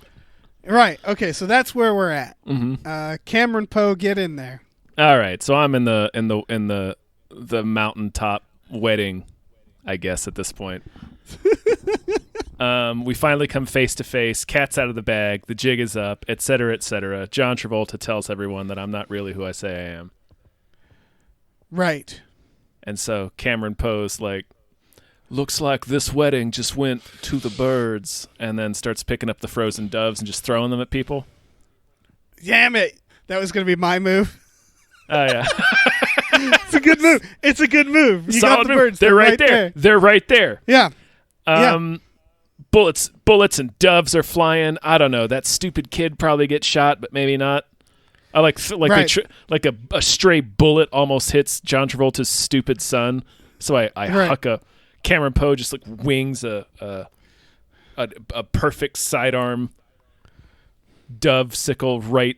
Right. Okay, so that's where we're at. Mm-hmm. Cameron Poe, get in there. All right. So I'm in the mountaintop wedding, I guess, at this point. We finally come face to face. Cat's out of the bag. The jig is up, etc., etc. John Travolta tells everyone that I'm not really who I say I am. Right. And so Cameron Poe's like, looks like this wedding just went to the birds, and then starts picking up the frozen doves and just throwing them at people. Damn it. That was going to be my move. Oh, yeah. It's a good move. It's a good move. You Solid got the move. birds. They're right there. They're right there. Yeah. Bullets and doves are flying. I don't know. That stupid kid probably gets shot, but maybe not. I like a stray bullet almost hits John Travolta's stupid son. So I huck a Cameron Poe just like wings a perfect sidearm dove sickle right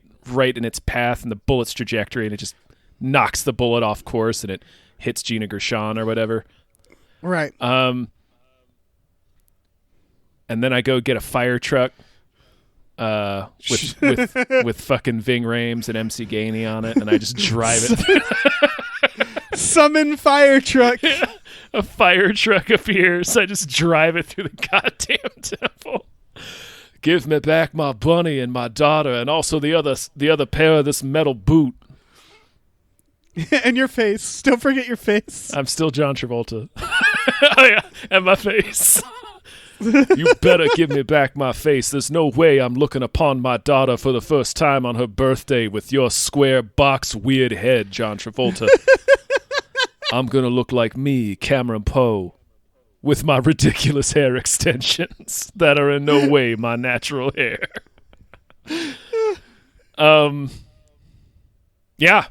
in its path and the bullet's trajectory, and it just knocks the bullet off course and it hits Gina Gershon or whatever. Right. And then I go get a fire truck with fucking Ving Rhames and MC Gainey on it, and I just drive it. Summon fire truck. A fire truck appears. I just drive it through the goddamn temple. Give me back my bunny and my daughter, and also the other pair of this metal boot. And your face. Don't forget your face. I'm still John Travolta. Oh yeah, and my face. You better give me back my face. There's no way I'm looking upon my daughter for the first time on her birthday with your square box weird head, John Travolta. I'm gonna look like me, Cameron Poe, with my ridiculous hair extensions that are in no way my natural hair. Yeah.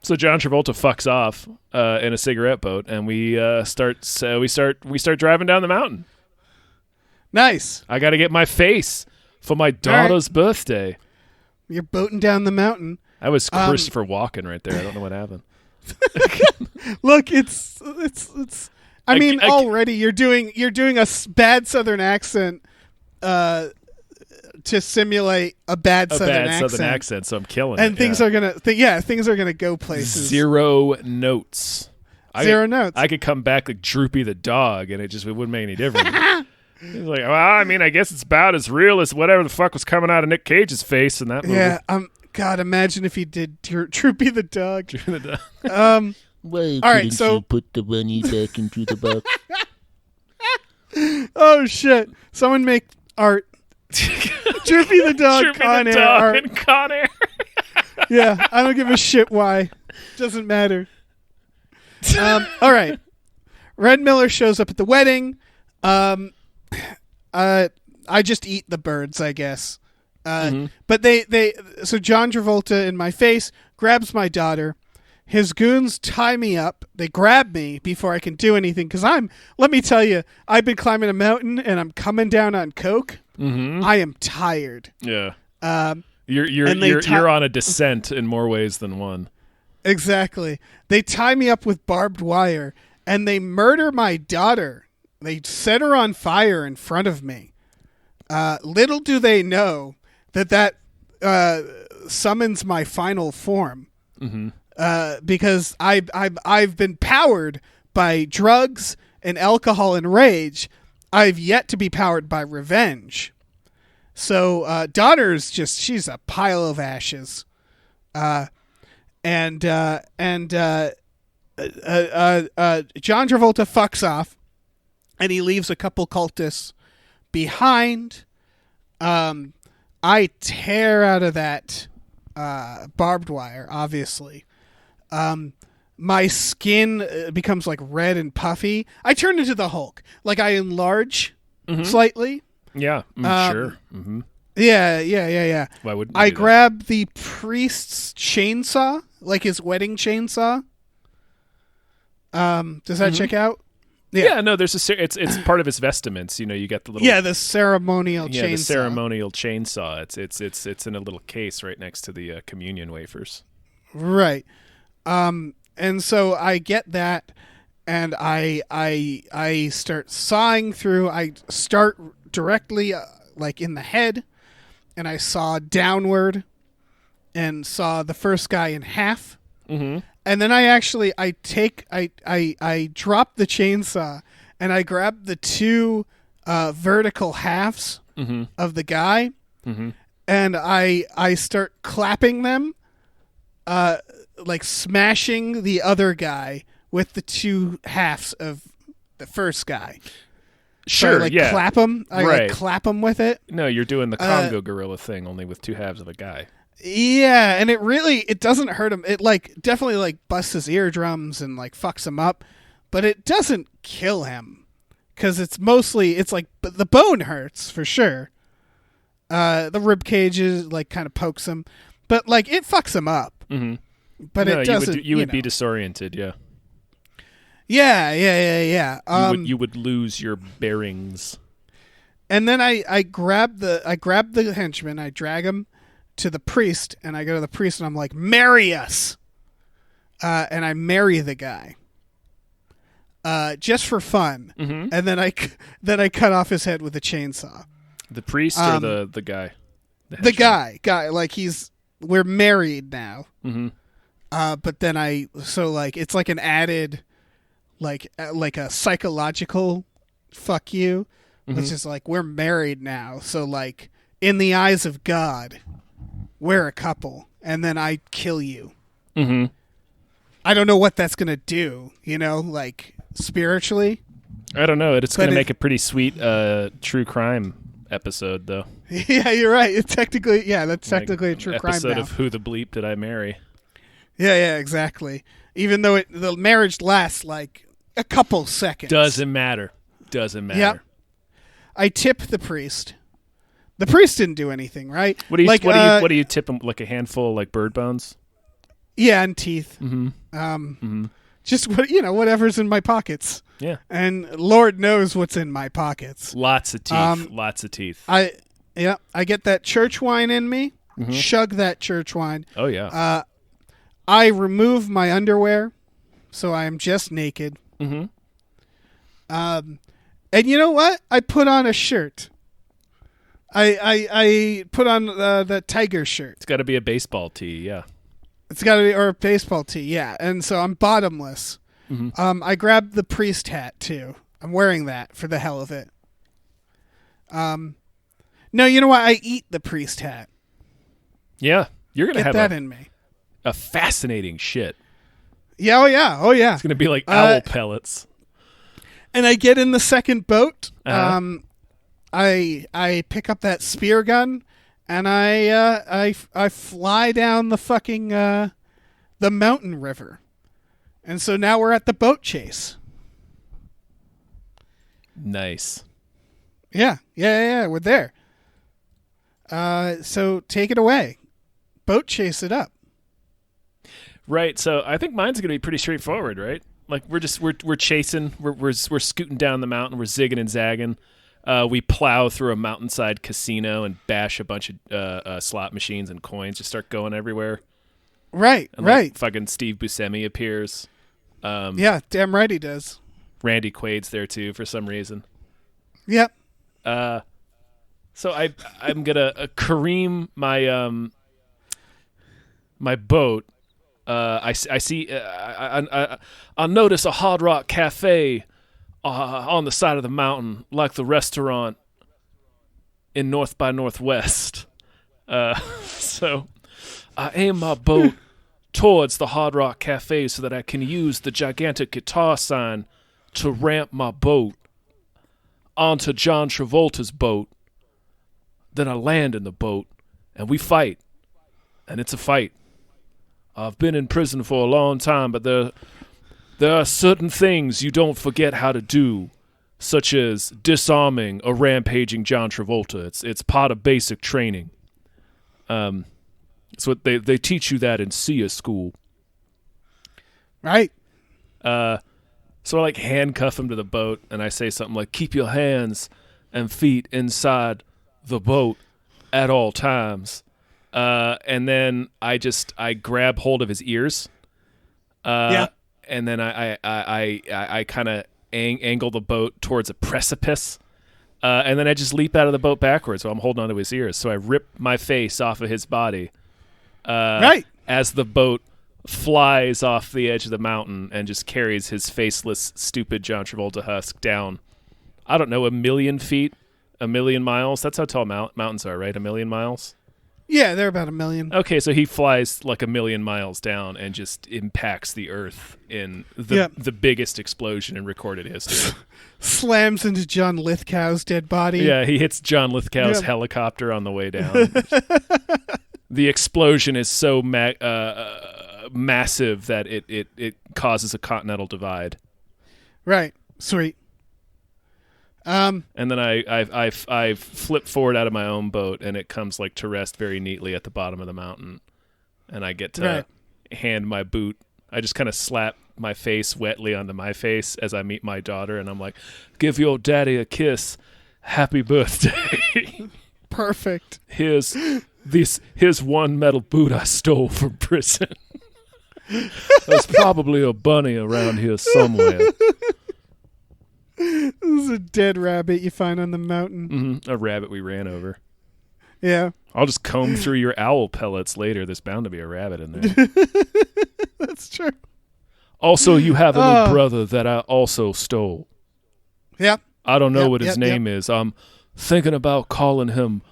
So John Travolta fucks off in a cigarette boat, and we start driving down the mountain. Nice. I got to get my face for my daughter's birthday. You're boating down the mountain. I was Christopher Walken right there. I don't know what happened. Look, it's. I mean, already you're doing a bad Southern accent to simulate a bad Southern accent. So I'm killing and it. Things are gonna go places. Zero notes. Zero notes. I could come back like Droopy the dog, and it wouldn't make any difference. He's like, well, I mean, I guess it's about as real as whatever the fuck was coming out of Nick Cage's face in that movie. Yeah. God, imagine if he did Droopy the dog. Droopy the dog. Why all right, couldn't so you put the bunny back into the box? Oh shit! Someone make art. Droopy the dog, Droopy Con the Air dog are- and Con Air. Yeah, I don't give a shit why. Doesn't matter. All right. Red Miller shows up at the wedding. I just eat the birds, I guess. But so John Travolta in my face grabs my daughter. His goons tie me up. They grab me before I can do anything because let me tell you, I've been climbing a mountain and I'm coming down on coke. I am tired. Yeah. You're on a descent in more ways than one. Exactly. They tie me up with barbed wire and they murder my daughter. They set her on fire in front of me. Little do they know that summons my final form. Because I've been powered by drugs and alcohol and rage. I've yet to be powered by revenge. So daughter's she's a pile of ashes. John Travolta fucks off, and he leaves a couple cultists behind. I tear out of that barbed wire, obviously. My skin becomes like red and puffy. I turn into the Hulk. Like I enlarge slightly. Yeah, sure. Mm-hmm. Yeah. Why wouldn't I you do that? grab the priest's chainsaw, like his wedding chainsaw. Does that check out? Yeah, no. It's part of his vestments. You know, you got the little the ceremonial chainsaw. the ceremonial chainsaw. It's in a little case right next to the communion wafers. Right. And so I get that, and I start sawing through. I start directly like in the head, and I saw downward, and saw the first guy in half. And then I drop the chainsaw, and I grab the two vertical halves of the guy, and I start clapping them. Like smashing the other guy with the two halves of the first guy. Sure, so I clap him. Right. Clap him with it. No, you're doing the Congo gorilla thing, only with two halves of a guy. Yeah, and it doesn't hurt him. It definitely busts his eardrums and fucks him up, but it doesn't kill him because it's the bone hurts for sure. The rib cage is kind of pokes him, but it fucks him up. But no, it doesn't. You would be disoriented. Yeah. Yeah. You would lose your bearings. And then I grab the henchman. I drag him to the priest, and I go to the priest, and I'm like, "Marry us," and I marry the guy, just for fun. And then I cut off his head with a chainsaw. The priest or the guy? The guy, we're married now. But then it's like an added, like a psychological fuck you, which is we're married now. So in the eyes of God, we're a couple, and then I kill you. I don't know what that's going to do, spiritually. I don't know. It's going to make a pretty sweet true crime episode, though. Yeah, you're right. That's technically a true crime episode now. of Who the Bleep Did I Marry? Yeah, exactly. Even though the marriage lasts a couple seconds. Doesn't matter. Yep. I tip the priest. The priest didn't do anything, right? What do you tip him? Like a handful of bird bones? Yeah, and teeth. Just whatever's in my pockets. Yeah. And Lord knows what's in my pockets. Lots of teeth. Lots of teeth. I get that church wine in me. Chug that church wine. Oh yeah. I remove my underwear, so I am just naked. And you know what? I put on a shirt. I put on the tiger shirt. It's got to be a baseball tee, yeah. It's got to be, or a baseball tee, yeah. And so I'm bottomless. I grabbed the priest hat too. I'm wearing that for the hell of it. No, you know what? I eat the priest hat. Yeah, you're gonna Get have that in me. A fascinating shit. Yeah, oh yeah. It's gonna be like owl pellets. And I get in the second boat. I pick up that spear gun and I fly down the fucking the mountain river, and so now we're at the boat chase. Nice. Yeah, we're there. So take it away. Boat chase it up. Right. So I think mine's gonna be pretty straightforward, right? Like we're chasing, we're scooting down the mountain, we're zigging and zagging. We plow through a mountainside casino and bash a bunch of slot machines and coins. Just start going everywhere. Right, And, right. Fucking Steve Buscemi appears. Yeah, damn right he does. Randy Quaid's there too for some reason. Yep. So I'm gonna Kareem my my boat. I see. I notice a Hard Rock Cafe on the side of the mountain, like the restaurant in North by Northwest. So I aim my boat towards the Hard Rock Cafe so that I can use the gigantic guitar sign to ramp my boat onto John Travolta's boat. Then I land in the boat, and we fight. And it's a fight. I've been in prison for a long time, but there are certain things you don't forget how to do, such as disarming a rampaging John Travolta. It's part of basic training. It's what they teach you that in SIA school. Right. So I like handcuff him to the boat, and I say something like, "Keep your hands and feet inside the boat at all times." And then I grab hold of his ears. And then I kind of angle the boat towards a precipice. And then I just leap out of the boat backwards while I'm holding onto his ears. So I rip my face off of his body. Right. As the boat flies off the edge of the mountain and just carries his faceless, stupid John Travolta husk down, I don't know, 1,000,000 feet, 1,000,000 miles. That's how tall mountains are, right? 1,000,000 miles? Yeah, they're about 1,000,000. Okay, so he flies like 1,000,000 miles down and just impacts the earth in the biggest explosion in recorded history. Slams into John Lithgow's dead body. Yeah, he hits John Lithgow's helicopter on the way down. The explosion is so massive that it causes a continental divide. Right. Sweet. And then I flip forward out of my own boat, and it comes like to rest very neatly at the bottom of the mountain, and I get to hand my boot. I just kind of slap my face wetly onto my face as I meet my daughter, and I'm like, "Give your daddy a kiss. Happy birthday." Perfect. Here's one metal boot I stole from prison. There's probably a bunny around here somewhere. This is a dead rabbit you find on the mountain. Mm-hmm. A rabbit we ran over. Yeah. I'll just comb through your owl pellets later. There's bound to be a rabbit in there. That's true. Also, you have a new brother that I also stole. Yep. I don't know what his name is. I'm thinking about calling him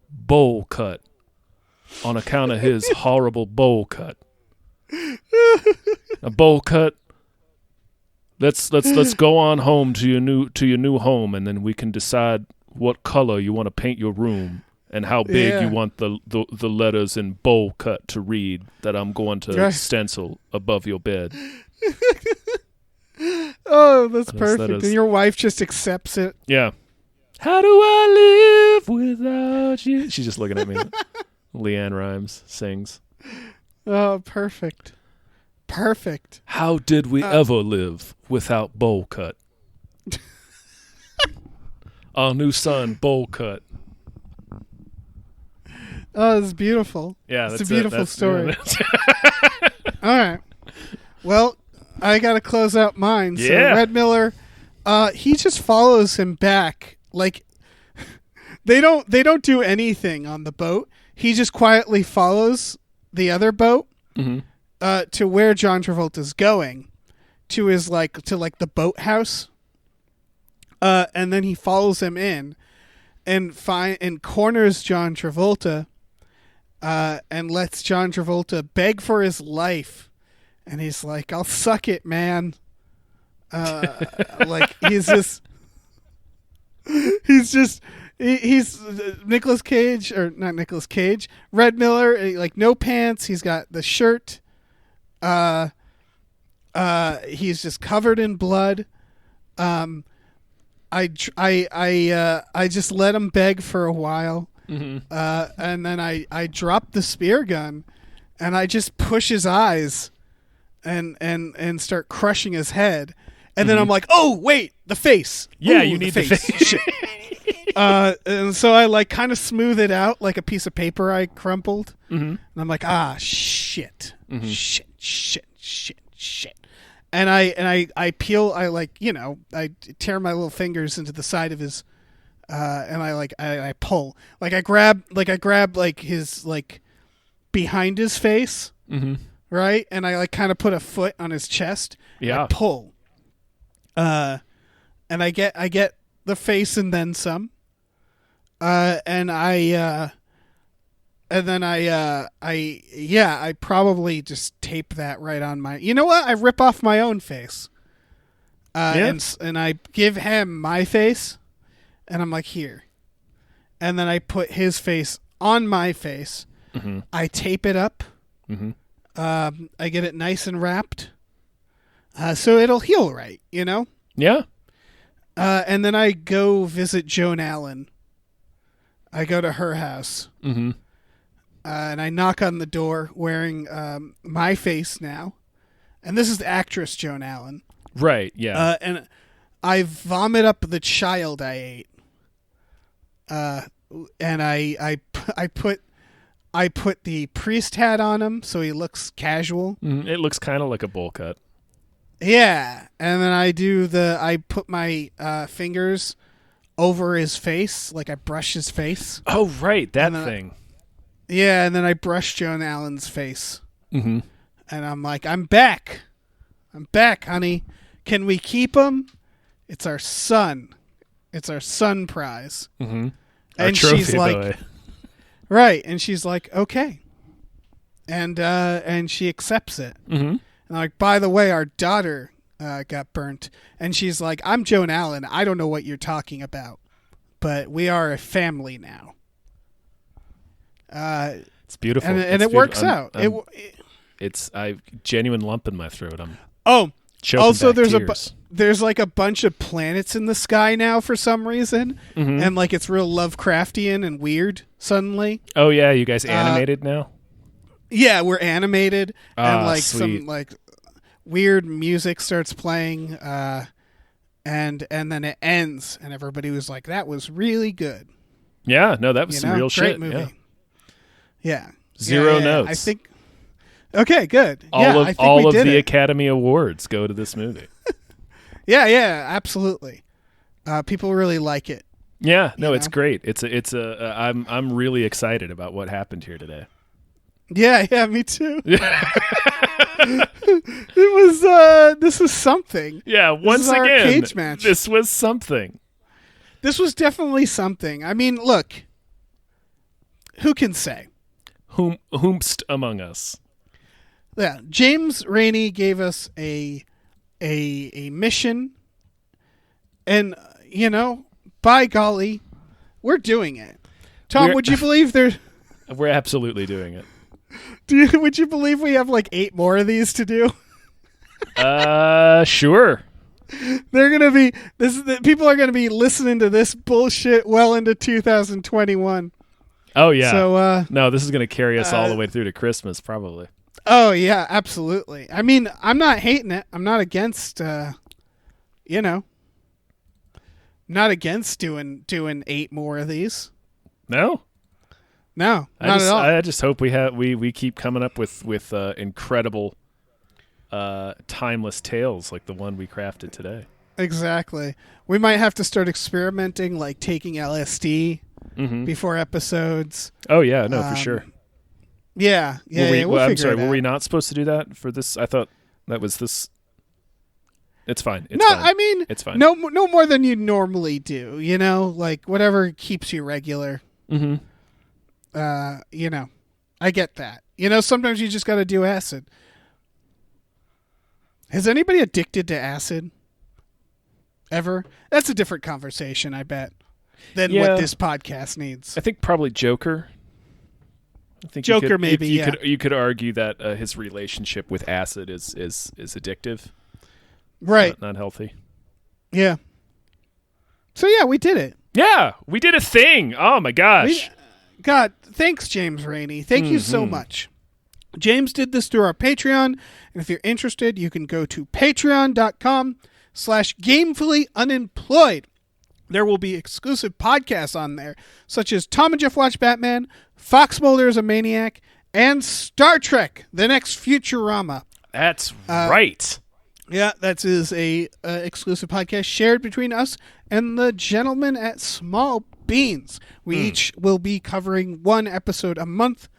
Bowl Cut on account of his horrible bowl cut. A bowl cut. Let's go on home to your new home, and then we can decide what color you want to paint your room and how big you want the letters in bowl cut to read that I'm going to stencil above your bed. Oh, that's perfect. And your wife just accepts it. Yeah. How do I live without you? She's just looking at me. Leanne Rimes sings. Oh, perfect. Perfect. How did we ever live without bowl cut? Our new son, bowl cut. Oh, it's beautiful. Yeah, it's a beautiful story. All right. Well, I got to close out mine. So Red Miller, he just follows him back. Like they don't do anything on the boat. He just quietly follows the other boat to where John Travolta's going, to the boathouse. And then he follows him in and corners John Travolta, and lets John Travolta beg for his life. And he's like, "I'll suck it, man." Like he's just he's Nicolas Cage, or not Nicolas Cage, Red Miller, like no pants. He's got the shirt. He's just covered in blood. I just let him beg for a while. And then I drop the spear gun, and I just push his eyes, and start crushing his head. And then I'm like, oh wait, the face. Yeah, Ooh, you need the face. Shit. And so I like kind of smooth it out like a piece of paper I crumpled. And I'm like, shit, shit. And I peel. I tear my little fingers into the side of his. And I pull, I grab his behind his face, right, and I kind of put a foot on his chest. Yeah, I pull, and I get the face and then some, and then I probably just tape that right on my. You know what? I rip off my own face, and I give him my face. And I'm like, here. And then I put his face on my face. I tape it up. I get it nice and wrapped. So it'll heal right, you know? Yeah. And then I go visit Joan Allen. I go to her house. And I knock on the door wearing my face now. And this is the actress Joan Allen. Right, yeah. And I vomit up the child I ate. And I put the priest hat on him so he looks casual. It looks kind of like a bowl cut. Yeah, and then I put my fingers over his face, like I brush his face. Oh, right, that thing. Yeah, and then I brush Joan Allen's face. And I'm like, I'm back, honey. Can we keep him? It's our son. It's our son prize. And trophy, she's like, right. And she's like, okay. And she accepts it. And I'm like, by the way, our daughter got burnt. And she's like, I'm Joan Allen. I don't know what you're talking about, but we are a family now. It's beautiful. And it works out. It's a genuine lump in my throat. Also, tears. there's like a bunch of planets in the sky now for some reason, and like it's real Lovecraftian and weird suddenly. Oh yeah, you guys animated now? Yeah, we're animated, and like sweet. some like weird music starts playing, and then it ends, and everybody was like, "That was really good." Yeah, no, that was some real Great shit. movie. Yeah. Zero Yeah, notes. I think. Okay, good. All I think of we did the it. Academy Awards go to this movie. Yeah, absolutely. People really like it. Yeah, no, it's know? great. I'm really excited about what happened here today. Yeah, me too. This was something. Yeah, once our again, cage match. This was something. This was definitely something. I mean, look, who can say? Whomst among us. Yeah, James Rainey gave us a mission, and by golly, we're doing it. Tom, would you believe there? We're absolutely doing it. Would you believe we have like 8 more of these to do? Sure. They're gonna be people are gonna be listening to this bullshit well into 2021. Oh yeah. So no, this is gonna carry us all the way through to Christmas, probably. Oh yeah, absolutely. I mean, I'm not hating it. I'm not against not against doing 8 more of these. No, not at all. I just hope we keep coming up with incredible, timeless tales like the one we crafted today. Exactly. We might have to start experimenting, like taking LSD before episodes. Oh yeah, no, for sure. Yeah. I'm sorry. Were we not supposed to do that for this? I thought that was this. It's fine. It's fine. I mean, it's fine. No more than you normally do. Like whatever keeps you regular. I get that. Sometimes you just got to do acid. Has anybody addicted to acid? Ever? That's a different conversation, I bet. than Yeah. what this podcast needs. I think probably Joker. I think Joker, maybe, you yeah. you could argue that his relationship with acid is addictive, Right. not healthy. Yeah. So yeah, we did it. Yeah, we did a thing. Oh my gosh. God, thanks, James Rainey. Thank you so much. James did this through our Patreon, and if you're interested, you can go to patreon.com/gamefullyunemployed. There will be exclusive podcasts on there, such as Tom and Jeff Watch Batman, Fox Mulder is a Maniac, and Star Trek: The Next Futurama. That's right. Yeah, that is a exclusive podcast shared between us and the gentleman at Small Beans. We each will be covering one episode a month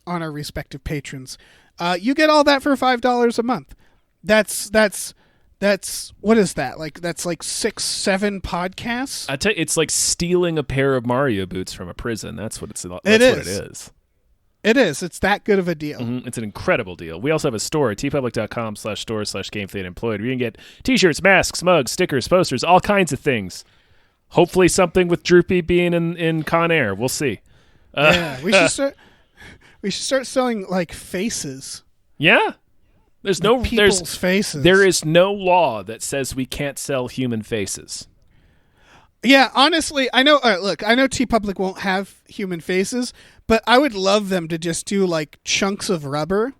on our respective patrons. You get all that for $5 a month. That's what is that? Like that's like 6-7 podcasts. I tell you, it's like stealing a pair of Mario boots from a prison. That's what what it is. It is. It's that good of a deal. Mm-hmm. It's an incredible deal. We also have a store at tpublic.com/store/gamefullyunemployed where you can get t-shirts, masks, mugs, stickers, posters, all kinds of things. Hopefully something with Droopy being in Con Air. We'll see. Yeah, we should start selling like faces. Yeah. There's no people's faces. There is no law that says we can't sell human faces. Yeah, honestly, I know. Look, I know TeePublic won't have human faces, but I would love them to just do like chunks of rubber,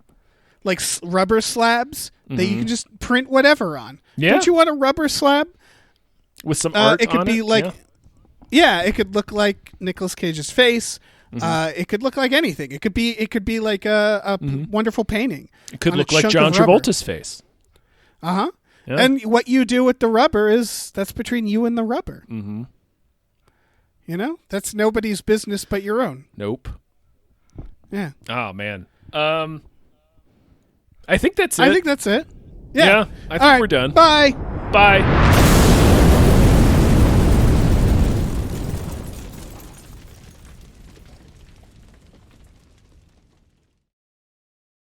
like rubber slabs that you can just print whatever on. Yeah. Don't you want a rubber slab With some art it could on be it? like, yeah, it could look like Nicolas Cage's face. It could look like anything. It could be like a wonderful painting. It could on a look like chunk John of rubber. Travolta's face. Uh-huh. Yeah. And what you do with the rubber that's between you and the rubber. Mm-hmm. You know, that's nobody's business but your own. Nope. Yeah. Oh man. I think that's it. I think that's it. Yeah, I All think right, we're done. Bye. Bye.